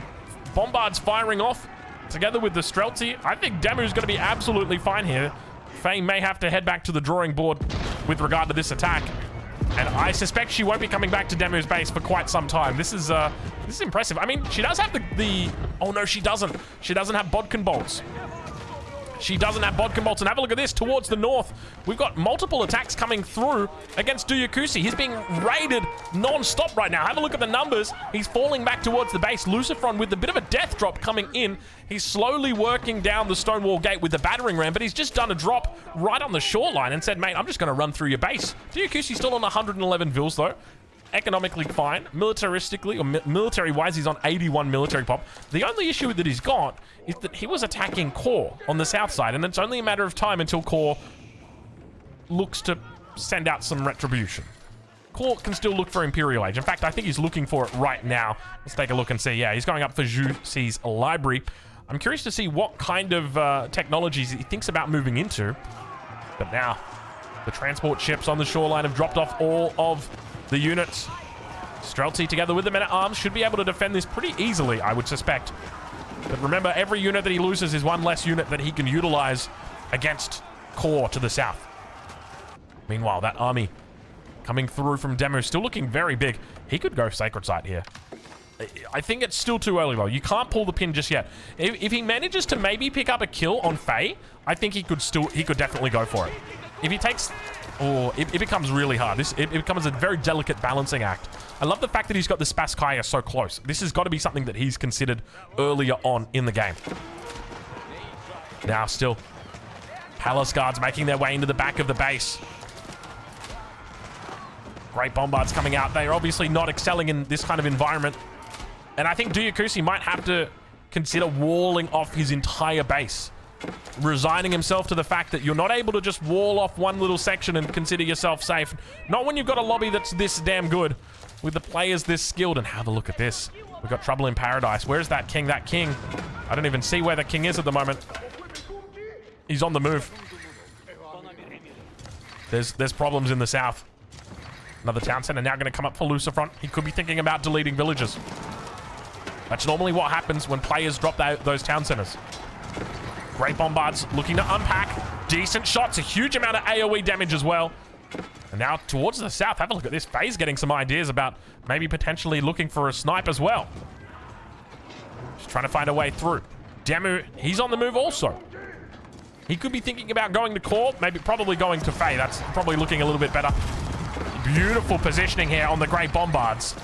Speaker 1: bombards firing off together with the Streltsy. I think Demu's going to be absolutely fine here. Faye may have to head back to the drawing board with regard to this attack. And I suspect she won't be coming back to Demu's base for quite some time. This is impressive. I mean, she does have the... Oh, no, she doesn't. She doesn't have Bodkin bolts. She doesn't have Bodkin bolts. And have a look at this. Towards the north, we've got multiple attacks coming through against Duyukusi. He's being raided non-stop right now. Have a look at the numbers. He's falling back towards the base. Lucifron with a bit of a death drop coming in. He's slowly working down the Stonewall Gate with the battering ram, but he's just done a drop right on the shoreline and said, mate, I'm just going to run through your base. Duyukusi's still on 111 vils, though. Economically fine. Militaristically, or military-wise, he's on 81 military pop. The only issue that he's got is that he was attacking Core on the south side, and it's only a matter of time until Core looks to send out some retribution. Core can still look for Imperial Age. In fact, I think he's looking for it right now. Let's take a look and see. Yeah, he's going up for Zhu Si's library. I'm curious to see what kind of technologies he thinks about moving into. But now, the transport ships on the shoreline have dropped off all of the units. Streltsy together with the men-at-arms should be able to defend this pretty easily, I would suspect. But remember, every unit that he loses is one less unit that he can utilize against Core to the south. Meanwhile, that army coming through from Demu, still looking very big. He could go Sacred Site here. I think it's still too early, though. You can't pull the pin just yet. If he manages to maybe pick up a kill on Faye, I think he could definitely go for it. If he takes... Oh, it becomes really hard. It becomes a very delicate balancing act. I love the fact that he's got the Spaskaya so close. This has got to be something that he's considered earlier on in the game. Now, still, Palace Guards making their way into the back of the base. Great Bombards coming out. They are obviously not excelling in this kind of environment. And I think Duyukusi might have to consider walling off his entire base. Resigning himself to the fact that you're not able to just wall off one little section and consider yourself safe. Not when you've got a lobby that's this damn good, with the players this skilled. And have a look at this. We've got trouble in paradise. Where's that king? That king. I don't even see where the king is at the moment. He's on the move. There's problems in the south. Another town center now going to come up for Lucifron. He could be thinking about deleting villages. That's normally what happens when players drop those town centers. Great Bombards looking to unpack. Decent shots. A huge amount of AoE damage as well. And now towards the south. Have a look at this. Faye's getting some ideas about maybe potentially looking for a snipe as well. Just trying to find a way through. Demu, he's on the move also. He could be thinking about going to Core. Maybe probably going to Faye. That's probably looking a little bit better. Beautiful positioning here on the Great Bombards.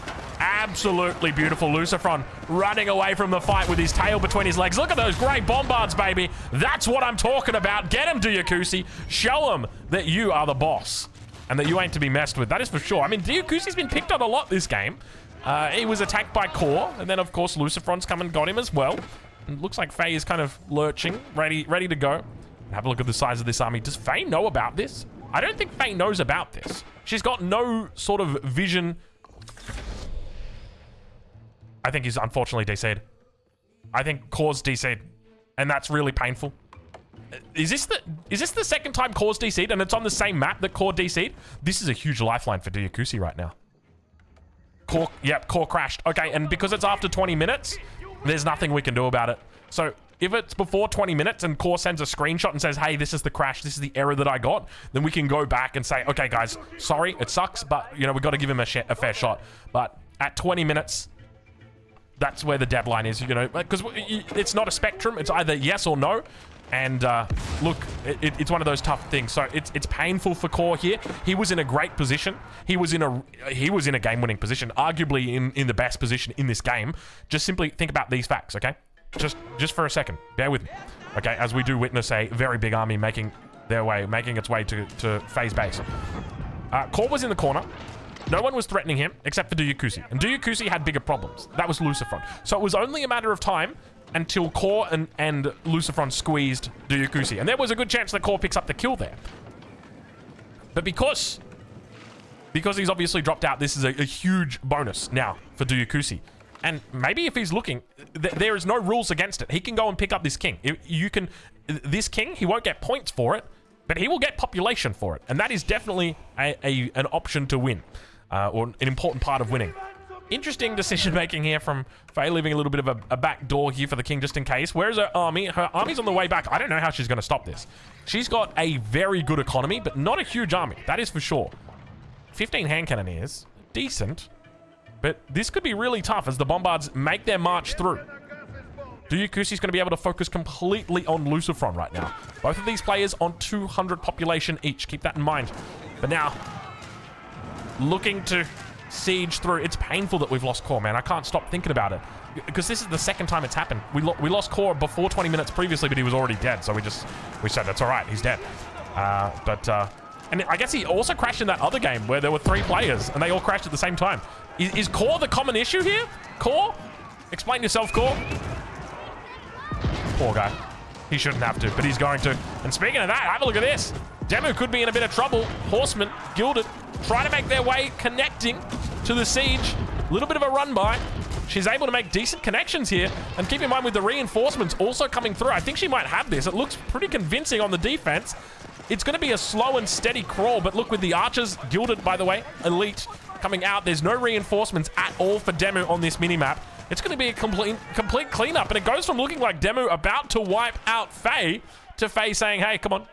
Speaker 1: Absolutely beautiful. Lucifron running away from the fight with his tail between his legs. Look at those Great Bombards, baby. That's what I'm talking about. Get him, Duyukusi. Show him that you are the boss and that you ain't to be messed with. That is for sure. I mean, Duyukusi's been picked on a lot this game. He was attacked by Core, and then, of course, Lucifron's come and got him as well. And looks like Faye is kind of lurching, ready to go. Have a look at the size of this army. Does Faye know about this? I don't think Faye knows about this. She's got no sort of vision. I think he's unfortunately DC'd. I think Core's DC'd, and that's really painful. Is this the second time Core's DC'd, and it's on the same map that Core DC'd? This is a huge lifeline for Duyukusi right now. Core crashed. Okay, and because it's after 20 minutes, there's nothing we can do about it. So if it's before 20 minutes and Core sends a screenshot and says, hey, this is the crash, this is the error that I got, then we can go back and say, okay, guys, sorry, it sucks, but, you know, we've got to give him a fair shot. But at 20 minutes, that's where the deadline is, you know, because it's not a spectrum. It's either yes or no. And look, it's one of those tough things. So it's painful for Core here. He was in a great position. He was in a game-winning position, arguably in the best position in this game. Just simply think about these facts, okay? Just for a second, bear with me, okay? As we do witness a very big army making its way to Faye's base. Core was in the corner. No one was threatening him except for Duyukusi. And Duyukusi had bigger problems. That was Lucifron. So it was only a matter of time until Core and Lucifron squeezed Duyukusi. And there was a good chance that Core picks up the kill there. But because he's obviously dropped out, this is a huge bonus now for Duyukusi. And maybe if he's looking, there is no rules against it. He can go and pick up this king. This king, he won't get points for it, but he will get population for it. And that is definitely an option to win, or an important part of winning. Interesting decision-making here from Faye, leaving a little bit of a back door here for the king just in case. Where's her army? Her army's on the way back. I don't know how she's going to stop this. She's got a very good economy, but not a huge army. That is for sure. 15 hand cannoneers. Decent. But this could be really tough as the Bombards make their march through. Duyukusi's going to be able to focus completely on Lucifron right now. Both of these players on 200 population each. Keep that in mind. But now, looking to siege through. It's painful that we've lost core, man. I can't stop thinking about it. Because this is the second time it's happened. We lost core before 20 minutes previously, but he was already dead. So we said, that's all right, he's dead. And I guess he also crashed in that other game where there were 3 players and they all crashed at the same time. Is core the common issue here? Core? Explain yourself, core. Poor guy. He shouldn't have to, but he's going to. And speaking of that, have a look at this. Demu could be in a bit of trouble. Horsemen, gilded, try to make their way connecting to the siege. A little bit of a run by. She's able to make decent connections here. And keep in mind with the reinforcements also coming through, I think she might have this. It looks pretty convincing on the defense. It's going to be a slow and steady crawl, but look with the archers, gilded by the way, elite, coming out. There's no reinforcements at all for Demu on this minimap. It's going to be a complete cleanup, and it goes from looking like Demu about to wipe out Faye to Faye saying, hey, come on.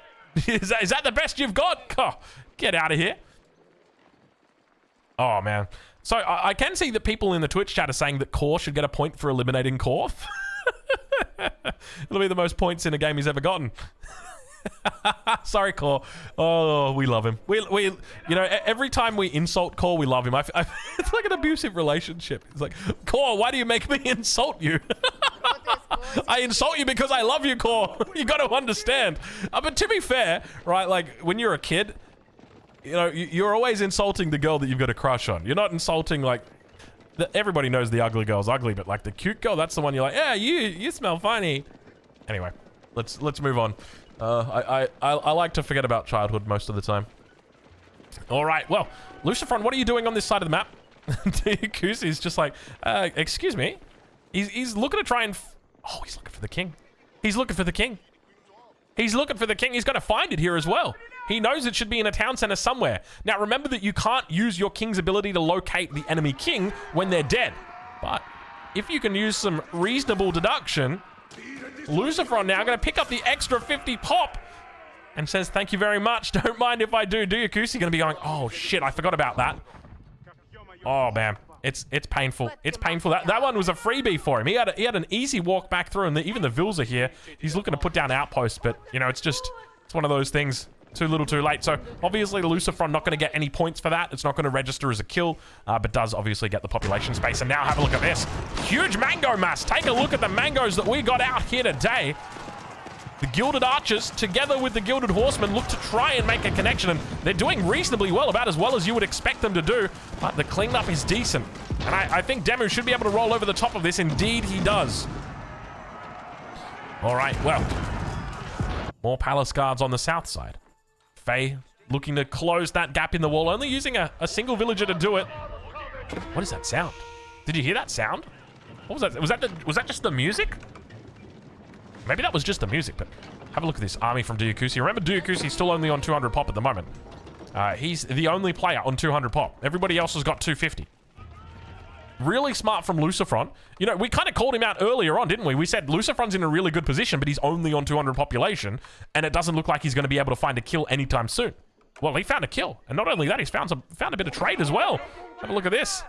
Speaker 1: Is that the best you've got? Oh, get out of here. Oh, man. So I can see that people in the Twitch chat are saying that Core should get a point for eliminating Core. It'll be the most points in a game he's ever gotten. Sorry, Core. Oh, we love him. We you know, every time we insult Core, we love him. It's like an abusive relationship. It's like, Core, why do you make me insult you? I insult you because I love you, Core. You got to understand. But to be fair, right, like when you're a kid, you know, you're always insulting the girl that you've got a crush on. You're not insulting like everybody knows the ugly girl's ugly, but like the cute girl, that's the one you're like, yeah, you smell funny. Anyway, let's move on. I like to forget about childhood most of the time. All right, well, Lucifron, what are you doing on this side of the map? Kusi's just like, excuse me. He's looking to try and... Oh, he's looking for the king. He's looking for the king. He's looking for the king. He's going to find it here as well. He knows it should be in a town center somewhere. Now, remember that you can't use your king's ability to locate the enemy king when they're dead. But if you can use some reasonable deduction, Lucifron now going to pick up the extra 50 pop and says, thank you very much. Don't mind if I do. Duyukusi going to be going, oh, shit, I forgot about that. Oh, man. It's painful. It's painful. That one was a freebie for him. He had an easy walk back through, and even the Vils are here. He's looking to put down outposts, but, you know, it's one of those things. Too little, too late. So, obviously, Lucifron not going to get any points for that. It's not going to register as a kill, but does obviously get the population space. And now have a look at this. Huge mango mass. Take a look at the mangoes that we got out here today. The Gilded Archers, together with the Gilded Horsemen, look to try and make a connection, and they're doing reasonably well, about as well as you would expect them to do, but the cleanup is decent. And I think Demu should be able to roll over the top of this. Indeed, he does. All right, well, more palace guards on the south side. Faye looking to close that gap in the wall, only using a single villager to do it. What is that sound? Did you hear that sound? What was that? Was that just the music? Maybe that was just the music, but have a look at this army from Duyukusi. Remember, Duyukusi's still only on 200 pop at the moment. He's the only player on 200 pop. Everybody else has got 250. Really smart from Lucifron. You know, we kind of called him out earlier on, didn't we? We said Lucifron's in a really good position, but he's only on 200 population, and it doesn't look like he's going to be able to find a kill anytime soon. Well, he found a kill, and not only that, he's found a bit of trade as well. Have a look at this.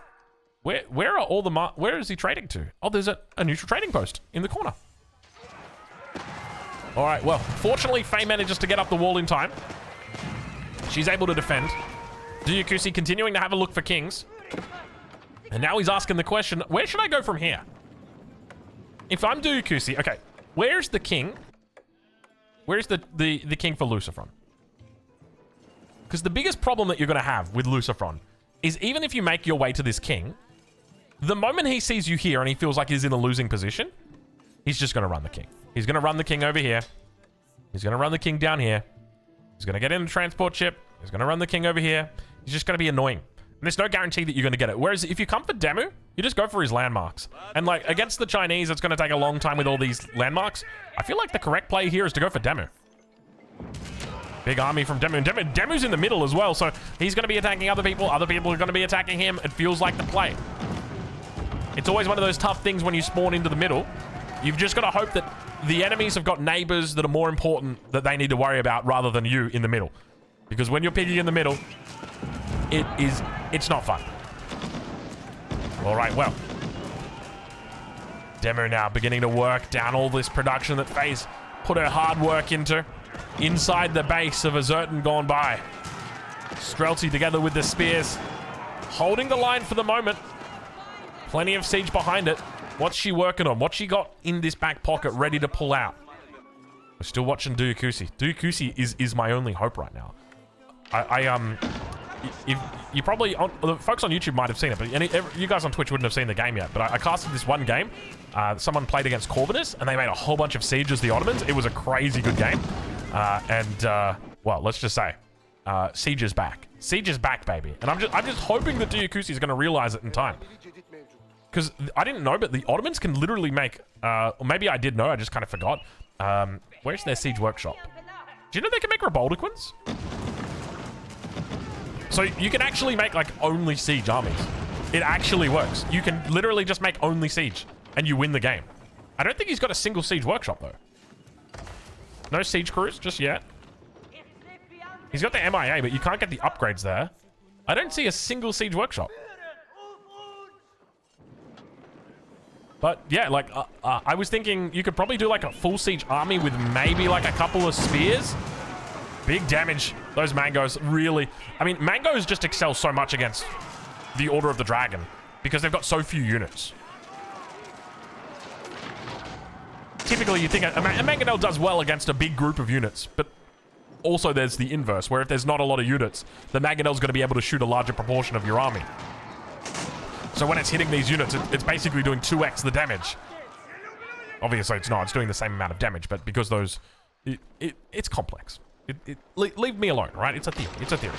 Speaker 1: Where are all the... Where is he trading to? Oh, there's a neutral trading post in the corner. All right, well, fortunately, Faye manages to get up the wall in time. She's able to defend. Duyukusi continuing to have a look for kings. And now he's asking the question, where should I go from here? If I'm Duyukusi, okay, where's the king? Where's the king for Lucifron? Because the biggest problem that you're going to have with Lucifron is even if you make your way to this king, the moment he sees you here and he feels like he's in a losing position, he's just going to run the king. He's going to run the king over here. He's going to run the king down here. He's going to get in the transport ship. He's going to run the king over here. He's just going to be annoying. And there's no guarantee that you're going to get it. Whereas if you come for Demu, you just go for his landmarks. And like against the Chinese, it's going to take a long time with all these landmarks. I feel like the correct play here is to go for Demu. Big army from Demu. And Demu's in the middle as well, so he's going to be attacking other people. Other people are going to be attacking him. It feels like the play. It's always one of those tough things when you spawn into the middle. You've just got to hope that the enemies have got neighbors that are more important that they need to worry about rather than you in the middle. Because when you're picking in the middle, it's not fun. All right, well. Demu now beginning to work down all this production that FaZe put her hard work into inside the base of Azerton gone by. Streltsy together with the spears. Holding the line for the moment. Plenty of siege behind it. What's she working on? What's she got in this back pocket ready to pull out? We're still watching Duyukusi. Duyukusi is my only hope right now. If you probably, the folks on YouTube might have seen it, but you guys on Twitch wouldn't have seen the game yet. But I casted this one game. Someone played against Corvinus, and they made a whole bunch of sieges, the Ottomans. It was a crazy good game. Well, let's just say, Siege is back. Siege is back, baby. And I'm just hoping that Duyukusi is going to realize it in time. Because I didn't know, but the Ottomans can literally make, or maybe I did know, I just kind of forgot. Where's their siege workshop? Do you know they can make Reboldiquins? So you can actually make like only siege armies. It actually works. You can literally just make only siege and you win the game. I don't think he's got a single siege workshop though. No siege crews just yet. He's got the MIA, but you can't get the upgrades there. I don't see a single siege workshop. But yeah, like I was thinking you could probably do like a full siege army with maybe like a couple of spears. Big damage. Those mangoes really... I mean, mangoes just excel so much against the Order of the Dragon because they've got so few units. Typically, you think a mangonel does well against a big group of units, but also there's the inverse, where if there's not a lot of units, the mangonel's going to be able to shoot a larger proportion of your army. So when it's hitting these units, it's basically doing 2x the damage. Obviously, it's not. It's doing the same amount of damage, but because those... It's complex. Leave me alone, right? It's a theory. It's a theory.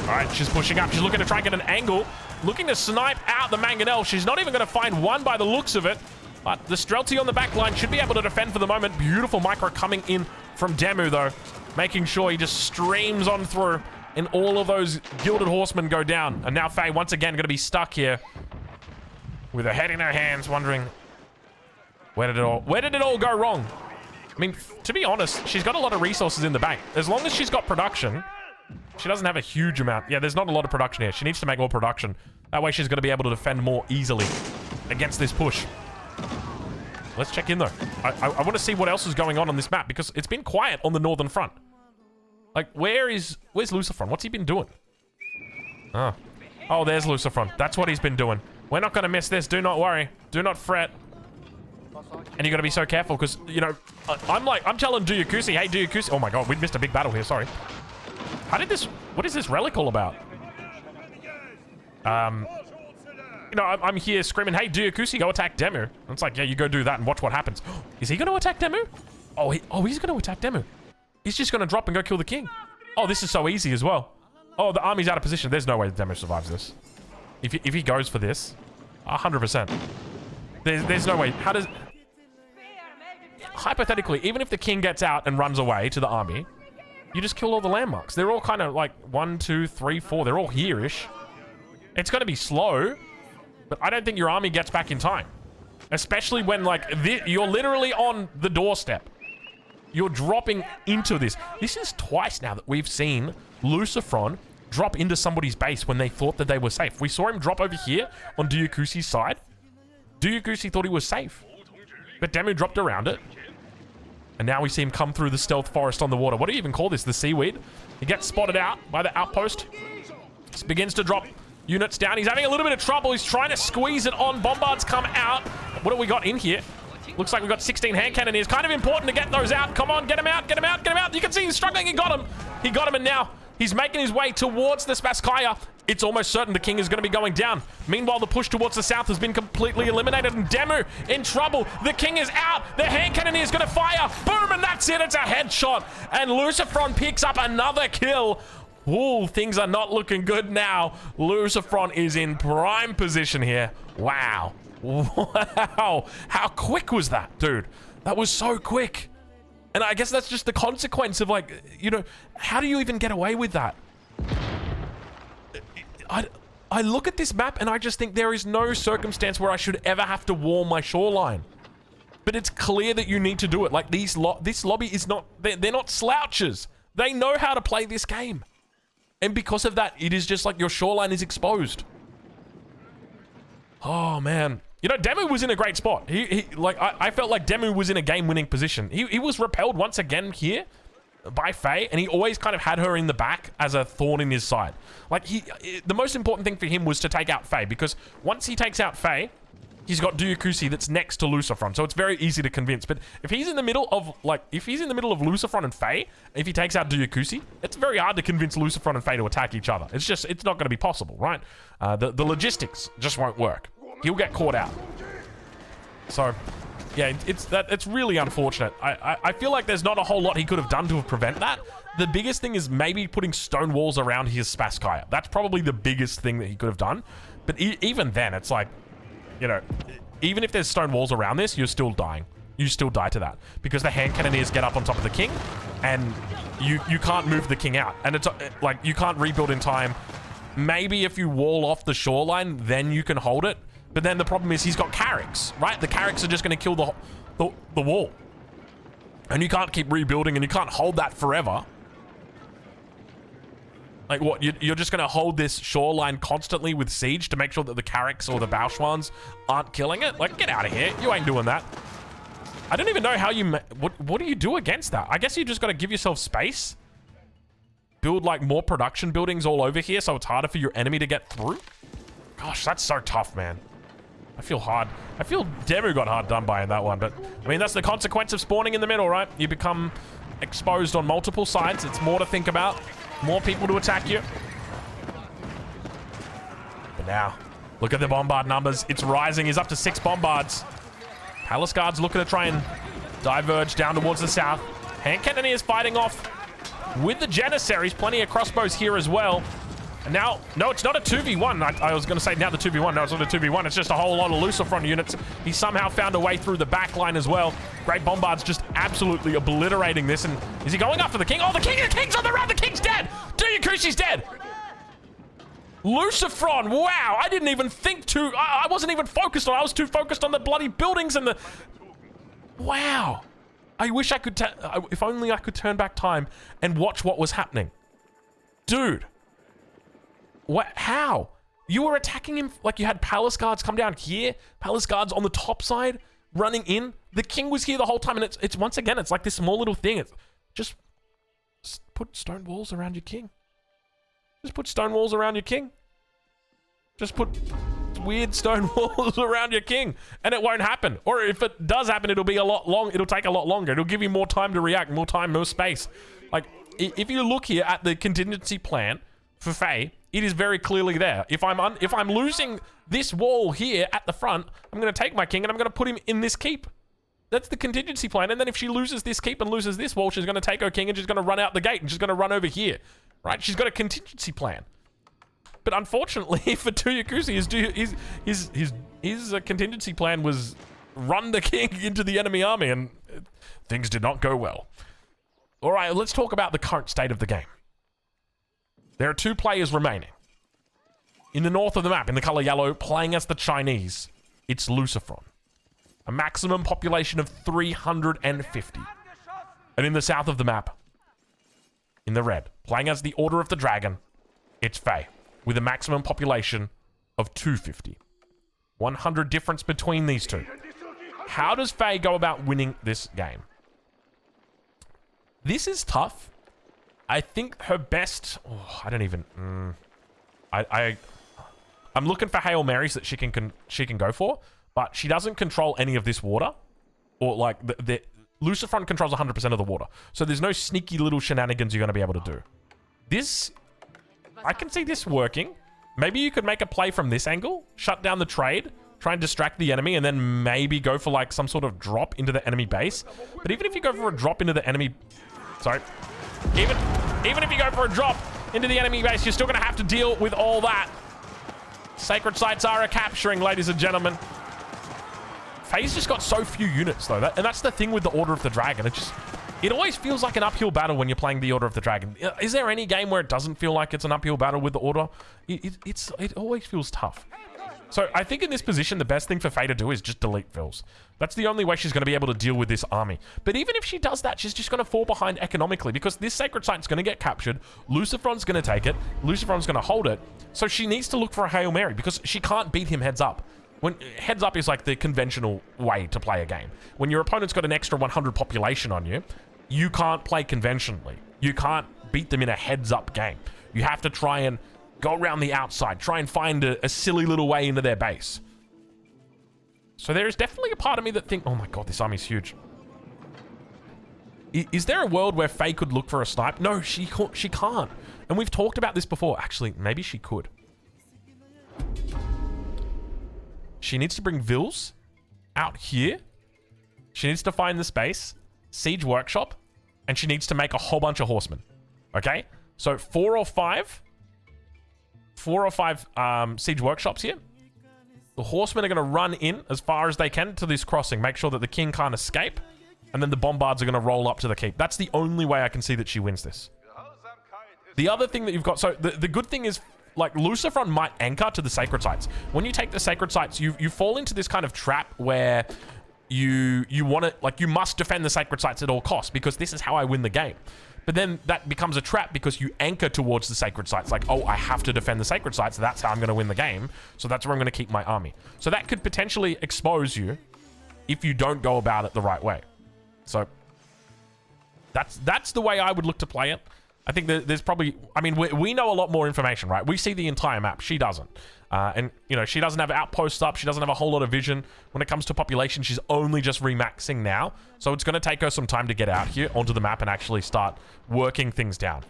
Speaker 1: All right, she's pushing up. She's looking to try and get an angle. Looking to snipe out the mangonel. She's not even going to find one by the looks of it. But the Streltsy on the back line should be able to defend for the moment. Beautiful micro coming in from Demu, though. Making sure he just streams on through. And all of those Gilded Horsemen go down. And now Faye, once again, going to be stuck here. With her head in her hands, wondering... Where did it all go wrong? I mean, to be honest, she's got a lot of resources in the bank. As long as she's got production, she doesn't have a huge amount. Yeah, there's not a lot of production here. She needs to make more production. That way she's going to be able to defend more easily against this push. Let's check in, though. I want to see what else is going on this map, because it's been quiet on the northern front. Like, where's Luciferon? What's he been doing? Oh, there's Luciferon. That's what he's been doing. We're not going to miss this. Do not worry. Do not fret. And you got to be so careful because, you know, I'm telling Duyukusi, hey, Duyukusi. Oh my god, we missed a big battle here, sorry. What is this relic all about? You know, I'm here screaming, hey, Duyukusi, go attack Demu. And it's like, yeah, you go do that and watch what happens. Is he going to attack Demu? He's going to attack Demu. He's just going to drop and go kill the king. Oh, this is so easy as well. Oh, the army's out of position. There's no way Demu survives this. If he goes for this, 100%. There's no way. How does... Hypothetically, even if the king gets out and runs away to the army, you just kill all the landmarks. They're all kind of like 1, 2, 3, 4. They're all here-ish. It's going to be slow, but I don't think your army gets back in time. Especially when, like, you're literally on the doorstep. You're dropping into this. This is twice now that we've seen Luciferon drop into somebody's base when they thought that they were safe. We saw him drop over here on Duyukusi's side. Duyukusi thought he was safe, but Demu dropped around it. And now we see him come through the stealth forest on the water. What do you even call this? The seaweed? He gets spotted out by the outpost. Just begins to drop units down. He's having a little bit of trouble. He's trying to squeeze it on. Bombards come out. What have we got in here? Looks like we've got 16 hand cannoneers. Kind of important to get those out. Come on, get him out, get him out, get him out. You can see he's struggling. He got him. He got him, and now he's making his way towards the Spasskaya. It's almost certain the king is going to be going down. Meanwhile, the push towards the south has been completely eliminated, and Demu in trouble. The king is out. The hand cannoneer is going to fire. Boom, and that's it. It's a headshot. And Luciferon picks up another kill. Ooh, things are not looking good now. Lucifron is in prime position here. Wow. Wow. How quick was that, dude? That was so quick. And I guess that's just the consequence of, like, you know, how do you even get away with that? I look at this map and I just think there is no circumstance where I should ever have to wall my shoreline. But it's clear that you need to do it. Like, this lobby is not... They're not slouches. They know how to play this game. And because of that, it is just like your shoreline is exposed. Oh, man. You know, Demu was in a great spot. I felt like Demu was in a game-winning position. He was repelled once again here by Faye, and he always kind of had her in the back as a thorn in his side. Like, the most important thing for him was to take out Faye, because once he takes out Faye, he's got Duyukusi that's next to Lucifron, so it's very easy to convince. But if he's in the middle of, like, Lucifron and Faye, if he takes out Duyukusi, it's very hard to convince Lucifron and Faye to attack each other. It's not going to be possible, right? The logistics just won't work. He'll get caught out. So, yeah, it's really unfortunate. I feel like there's not a whole lot he could have done to prevent that. The biggest thing is maybe putting stone walls around his Spasskaya. That's probably the biggest thing that he could have done. But even then, it's like, you know, even if there's stone walls around this, you're still dying. You still die to that. Because the hand cannoneers get up on top of the king, and you can't move the king out. And it's like, you can't rebuild in time. Maybe if you wall off the shoreline, then you can hold it. But then the problem is he's got carracks, right? The carracks are just going to kill the wall. And you can't keep rebuilding, and you can't hold that forever. Like, what? You're just going to hold this shoreline constantly with siege to make sure that the carracks or the Bauschwans aren't killing it? Like, get out of here. You ain't doing that. I don't even know how you... What do you do against that? I guess you just got to give yourself space. Build, like, more production buildings all over here so it's harder for your enemy to get through. Gosh, that's so tough, man. I feel hard. I feel Demu got hard done by in that one, but I mean, that's the consequence of spawning in the middle, right? You become exposed on multiple sides. It's more to think about, more people to attack you. But now, look at the bombard numbers. It's rising. He's up to 6 bombards. Palace Guard's looking to try and diverge down towards the south. Hand Cannoneers fighting off with the Janissaries. Plenty of crossbows here as well. And now, no, it's not a 2v1. I was going to say now the 2v1. No, it's not a 2v1. It's just a whole lot of Lucifron units. He somehow found a way through the back line as well. Great Bombard's just absolutely obliterating this. And is he going after the king? Oh, the king's on the run. The king's dead. Duyukushi's dead. Lucifron. Wow. I didn't even think to... I wasn't even focused on... I was too focused on the bloody buildings and the... Wow. I wish I could... If only I could turn back time and watch what was happening. Dude. What? How? You were attacking him like you had Palace Guards come down here, Palace Guards on the top side, running in. The king was here the whole time, and it's once again, it's like this small little thing. It's just put stone walls around your king. Just put stone walls around your king. Just put weird stone walls around your king, and it won't happen. Or if it does happen, it'll be it'll take a lot longer. It'll give you more time to react, more time, more space. Like, if you look here at the contingency plan for Faye, it is very clearly there. If I'm losing this wall here at the front, I'm going to take my king and I'm going to put him in this keep. That's the contingency plan. And then if she loses this keep and loses this wall, she's going to take her king and she's going to run out the gate and she's going to run over here, right? She's got a contingency plan. But unfortunately for Duyukusi, his contingency plan was run the king into the enemy army, and things did not go well. All right, let's talk about the current state of the game. There are 2 players remaining. In the north of the map, in the color yellow, playing as the Chinese, it's Lucifron. A maximum population of 350. And in the south of the map, in the red, playing as the Order of the Dragon, it's Faye, with a maximum population of 250. 100 difference between these two. How does Faye go about winning this game? This is tough. I think her best... Oh, I don't even... I'm looking for Hail Marys that she can go for, but she doesn't control any of this water. Or, like, Lucifron controls 100% of the water. So there's no sneaky little shenanigans you're going to be able to do. This... I can see this working. Maybe you could make a play from this angle, shut down the trade, try and distract the enemy, and then maybe go for, like, some sort of drop into the enemy base. But even if you go for a drop into the enemy... Sorry. Even if you go for a drop, into the enemy base. You're still going to have to deal with all that. Sacred sites are a capturing, ladies and gentlemen. Faye's just got so few units, though. And that's the thing with the Order of the Dragon. It always feels like an uphill battle when you're playing the Order of the Dragon. Is there any game where it doesn't feel like it's an uphill battle with the Order? It always feels tough. So I think in this position, the best thing for Faye to do is just delete Vils. That's the only way she's going to be able to deal with this army. But even if she does that, she's just going to fall behind economically because this Sacred Site's going to get captured. Lucifron's going to take it. Lucifron's going to hold it. So she needs to look for a Hail Mary because she can't beat him heads up. When heads up is like the conventional way to play a game. When your opponent's got an extra 100 population on you, you can't play conventionally. You can't beat them in a heads up game. You have to try and go around the outside, try and find a silly little way into their base. So there is definitely a part of me that think, oh my god, this army's huge. Is there a world where Faye could look for a snipe? No, she can't. And we've talked about this before. Actually, maybe she could. She needs to bring Vils out here. She needs to find the space, siege workshop, and she needs to make a whole bunch of horsemen. Okay? So 4 or 5 siege workshops here. The horsemen are going to run in as far as they can to this crossing. Make sure that the king can't escape. And then the bombards are going to roll up to the keep. That's the only way I can see that she wins this. The other thing that you've got... So the good thing is... Like, Lucifron might anchor to the Sacred Sites. When you take the Sacred Sites, you fall into this kind of trap where you want to... Like, you must defend the Sacred Sites at all costs because this is how I win the game. But then that becomes a trap because you anchor towards the Sacred Sites. Like, oh, I have to defend the Sacred Sites. That's how I'm going to win the game. So that's where I'm going to keep my army. So that could potentially expose you if you don't go about it the right way. So that's the way I would look to play it. I think there's probably... I mean, we know a lot more information, right? We see the entire map. She doesn't. And, you know, she doesn't have outposts up. She doesn't have a whole lot of vision. When it comes to population, she's only just remaxing now. So it's going to take her some time to get out here onto the map and actually start working things down.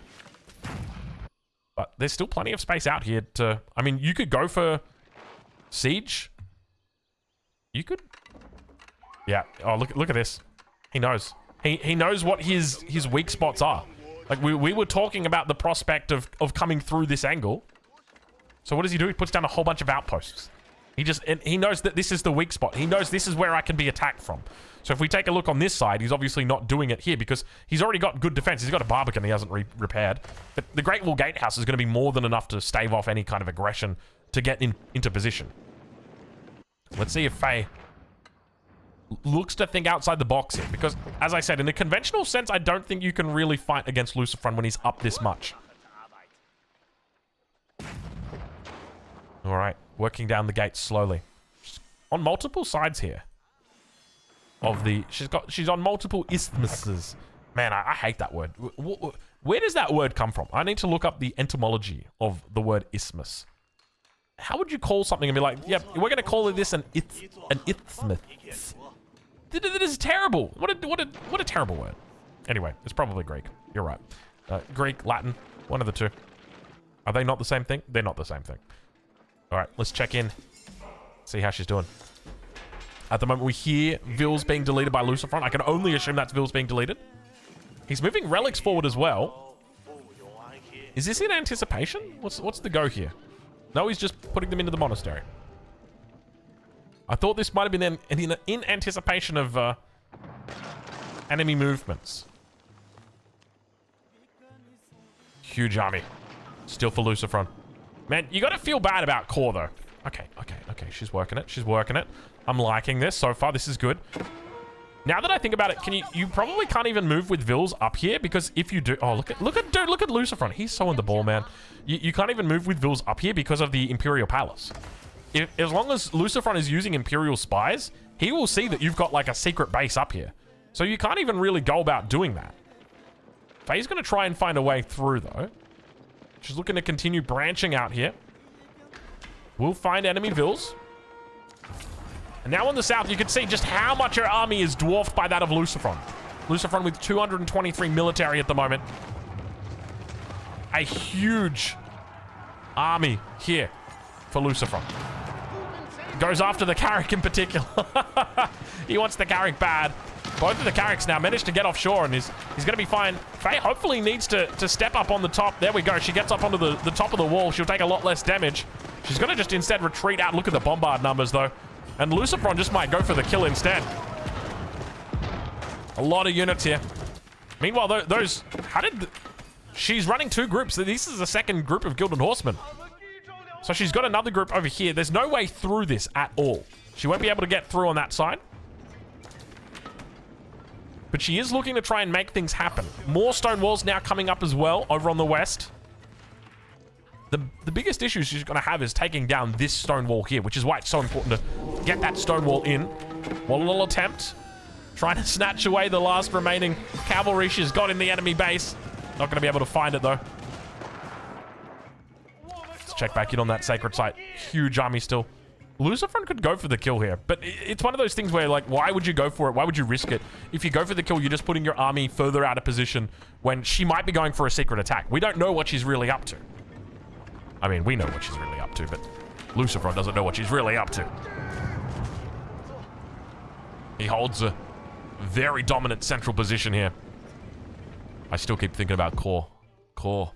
Speaker 1: But there's still plenty of space out here to... I mean, you could go for siege. You could... Yeah. Oh, look at this. He knows. He knows what his weak spots are. Like, we were talking about the prospect of coming through this angle. So what does he do? He puts down a whole bunch of outposts. He knows that this is the weak spot. He knows this is where I can be attacked from. So if we take a look on this side, he's obviously not doing it here because he's already got good defense. He's got a Barbican he hasn't repaired. But the Great Wall Gatehouse is going to be more than enough to stave off any kind of aggression to get into position. Let's see if Faye looks to think outside the box here because, as I said, in a conventional sense, I don't think you can really fight against Lucifron when he's up this much. All right, working down the gates slowly. She's on multiple sides here. She's on multiple isthmuses. Man, I hate that word. Where does that word come from? I need to look up the etymology of the word isthmus. How would you call something and be like, yeah, we're going to call this an isthmus? That is terrible. What a terrible word. Anyway, it's probably Greek. You're right. Greek, Latin, one of the two. Are they not the same thing? They're not the same thing. All right, let's check in. See how she's doing. At the moment, we hear Vils being deleted by Lucifron. I can only assume that's Vils being deleted. He's moving relics forward as well. Is this in anticipation? What's the go here? No, he's just putting them into the monastery. I thought this might have been in anticipation of enemy movements. Huge army. Still for Lucifron. Man, you got to feel bad about Core, though. Okay. She's working it. I'm liking this so far. This is good. Now that I think about it, you probably can't even move with Vils up here because if you do... Oh, look at Lucifron. He's so on the ball, man. You can't even move with Vils up here because of the Imperial Palace. As long as Lucifron is using Imperial spies, he will see that you've got like a secret base up here. So you can't even really go about doing that. Faye's going to try and find a way through, though. She's looking to continue branching out here. We'll find enemy Vils. And now on the south, you can see just how much her army is dwarfed by that of Lucifron. Lucifron with 223 military at the moment. A huge army here for Lucifron. Goes after the Carrick in particular. He wants the Carrick bad. Both of the Carracks now managed to get offshore, and he's going to be fine. Faye hopefully needs to step up on the top. There we go. She gets up onto the top of the wall. She'll take a lot less damage. She's going to just instead retreat out. Look at the bombard numbers, though. And Lucifron just might go for the kill instead. A lot of units here. Meanwhile, those... She's running 2 groups. This is the second group of Gilded Horsemen. So she's got another group over here. There's no way through this at all. She won't be able to get through on that side. But she is looking to try and make things happen. More stone walls now coming up as well over on the west. The biggest issue she's going to have is taking down this stone wall here, which is why it's so important to get that stone wall in. One little attempt. Trying to snatch away the last remaining cavalry she's got in the enemy base. Not going to be able to find it, though. Let's check back in on that sacred site. Huge army still. Lucifron could go for the kill here, but it's one of those things where, like, why would you go for it? Why would you risk it? If you go for the kill, you're just putting your army further out of position when she might be going for a secret attack. We don't know what she's really up to. I mean, we know what she's really up to, but Lucifron doesn't know what she's really up to. He holds a very dominant central position here. I still keep thinking about core. Core.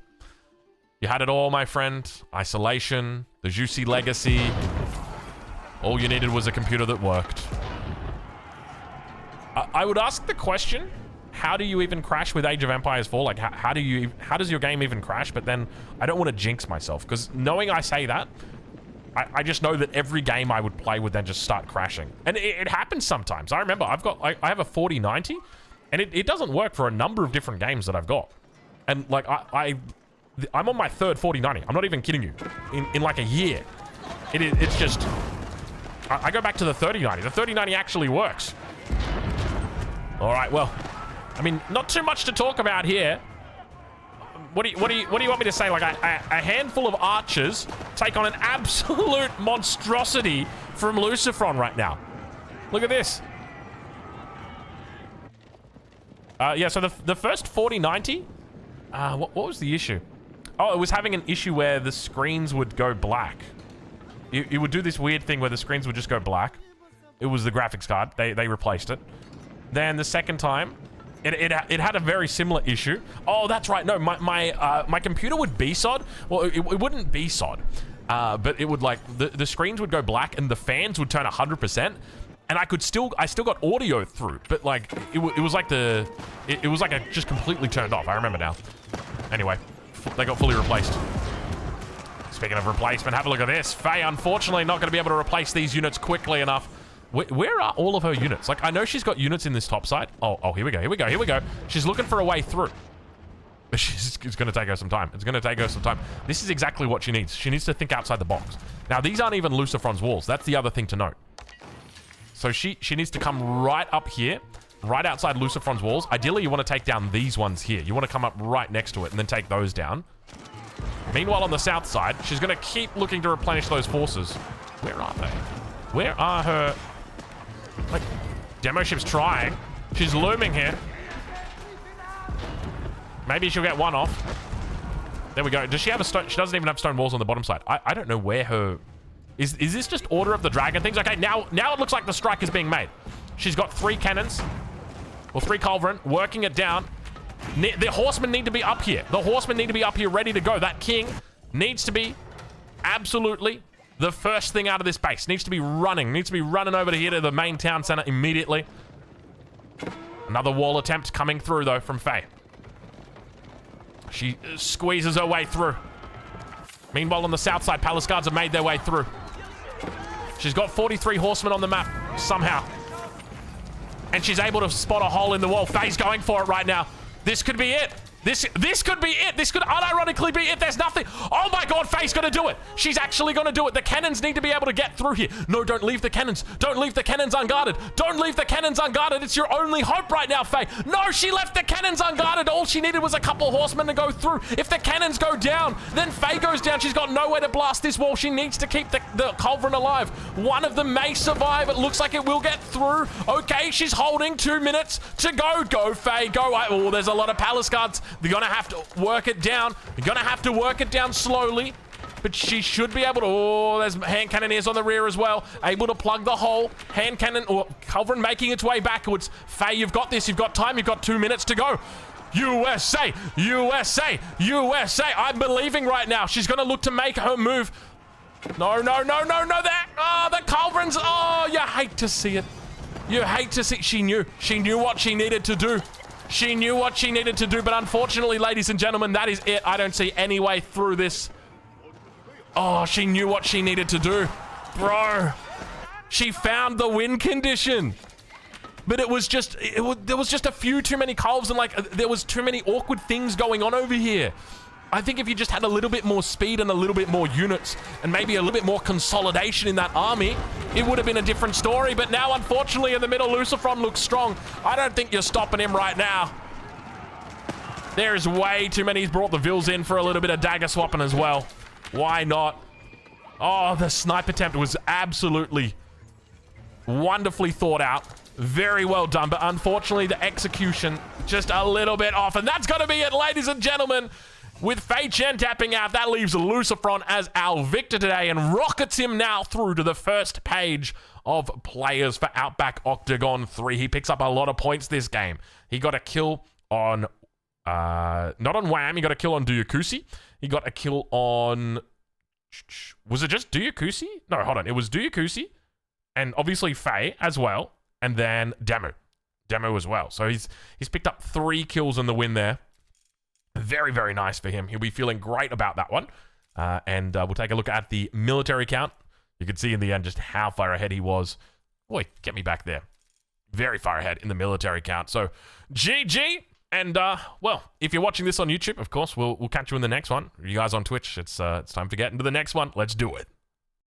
Speaker 1: You had it all, my friend. Isolation, the juicy legacy. All you needed was a computer that worked. I would ask the question, how do you even crash with Age of Empires 4? Like, how does your game even crash? But then I don't want to jinx myself, because knowing I say that, I just know that every game I would play would then just start crashing. And it happens sometimes. I remember I have a 4090, and it doesn't work for a number of different games that I've got. And like I'm on my 3rd 4090. I'm not even kidding you. In like a year. It's just... I go back to the 3090. The 3090 actually works. All right, well, I mean, not too much to talk about here. What do you want me to say? Like a handful of archers take on an absolute monstrosity from Lucifron right now. Look at this. Yeah, so the first 4090, what was the issue? Oh, it was having an issue where the screens would go black. It would do this weird thing where the screens would just go black. It was the graphics card. They replaced it. Then the second time, it had a very similar issue. Oh, that's right. No, my computer would BSOD. Well, it wouldn't BSOD, but it would, like, the screens would go black and the fans would turn 100%. And I still got audio through, but like it was like it was like it just completely turned off. I remember now. Anyway, they got fully replaced. Speaking of replacement, have a look at this. Faye, unfortunately, not going to be able to replace these units quickly enough. Where are all of her units? Like, I know she's got units in this top side. Oh, here we go. She's looking for a way through. But it's going to take her some time. It's going to take her some time. This is exactly what she needs. She needs to think outside the box. Now, these aren't even Lucifron's walls. That's the other thing to note. So she needs to come right up here, right outside Lucifron's walls. Ideally, you want to take down these ones here. You want to come up right next to it and then take those down. Meanwhile, on the south side, she's going to keep looking to replenish those forces. Where are they? Where are her... Like, demo ship's trying. She's looming here. Maybe she'll get one off. There we go. Does she have a stone? She doesn't even have stone walls on the bottom side. I don't know where her... Is this just Order of the Dragon things? Okay, now it looks like the strike is being made. She's got 3 cannons. Or 3 culverin, working it down. The horsemen need to be up here. The horsemen need to be up here ready to go. That king needs to be absolutely the first thing out of this base. Needs to be running. Needs to be running over to here to the main town center immediately. Another wall attempt coming through, though, from Faye. She squeezes her way through. Meanwhile, on the south side, palace guards have made their way through. She's got 43 horsemen on the map, somehow. And she's able to spot a hole in the wall. Faye's going for it right now. This could be it. This could be it. This could unironically be it. There's nothing. Oh my god, Faye's gonna do it. She's actually gonna do it. The cannons need to be able to get through here. No, don't leave the cannons. Don't leave the cannons unguarded. Don't leave the cannons unguarded. It's your only hope right now, Faye. No, she left the cannons unguarded. All she needed was a couple horsemen to go through. If the cannons go down, then Faye goes down. She's got nowhere to blast this wall. She needs to keep the culverin alive. One of them may survive. It looks like it will get through. Okay, she's holding 2 minutes to go. Go, Faye, go. Oh, there's a lot of palace guards. They're gonna have to work it down. They're gonna have to work it down slowly. but she should be able to... Oh, there's hand cannoneers on the rear as well. Able to plug the hole. Hand cannon... or Culverin making its way backwards. Faye, you've got this. You've got time. You've got 2 minutes to go. USA! USA! USA! I'm believing right now. She's going to look to make her move. No, no, no, no, no, that... Oh, the Culverins... Oh, you hate to see it. You hate to see... She knew. She knew what she needed to do. She knew what she needed to do, but unfortunately, ladies and gentlemen, that is it. I don't see any way through this. Oh, she knew what she needed to do. Bro, she found the win condition. But it was just, there was just a few too many calves and like, there was too many awkward things going on over here. I think if you just had a little bit more speed and a little bit more units and maybe a little bit more consolidation in that army, it would have been a different story. But now, unfortunately, in the middle, Lucifron looks strong. I don't think you're stopping him right now. There's way too many. He's brought the Vils in for a little bit of dagger swapping as well. Why not? Oh, the snipe attempt was absolutely wonderfully thought out. Very well done, but unfortunately, the execution just a little bit off. And that's going to be it, ladies and gentlemen. With Fei Chen tapping out, that leaves Lucifron as our victor today and rockets him now through to the first page of players for Outback Octagon 3. He picks up a lot of points this game. He got a kill on, not on Wham, he got a kill on Duyakusi. He got a kill on, was it just Duyakusi? No, hold on, it was Duyakusi and obviously Fei as well, and then Demu as well. So he's picked up 3 kills in the win there. Very, very nice for him. He'll be feeling great about that one. And we'll take a look at the military count. You can see in the end just how far ahead he was. Boy, get me back there. Very far ahead in the military count. So, GG. And, well, if you're watching this on YouTube, of course, we'll catch you in the next one. You guys on Twitch, it's time to get into the next one. Let's do it.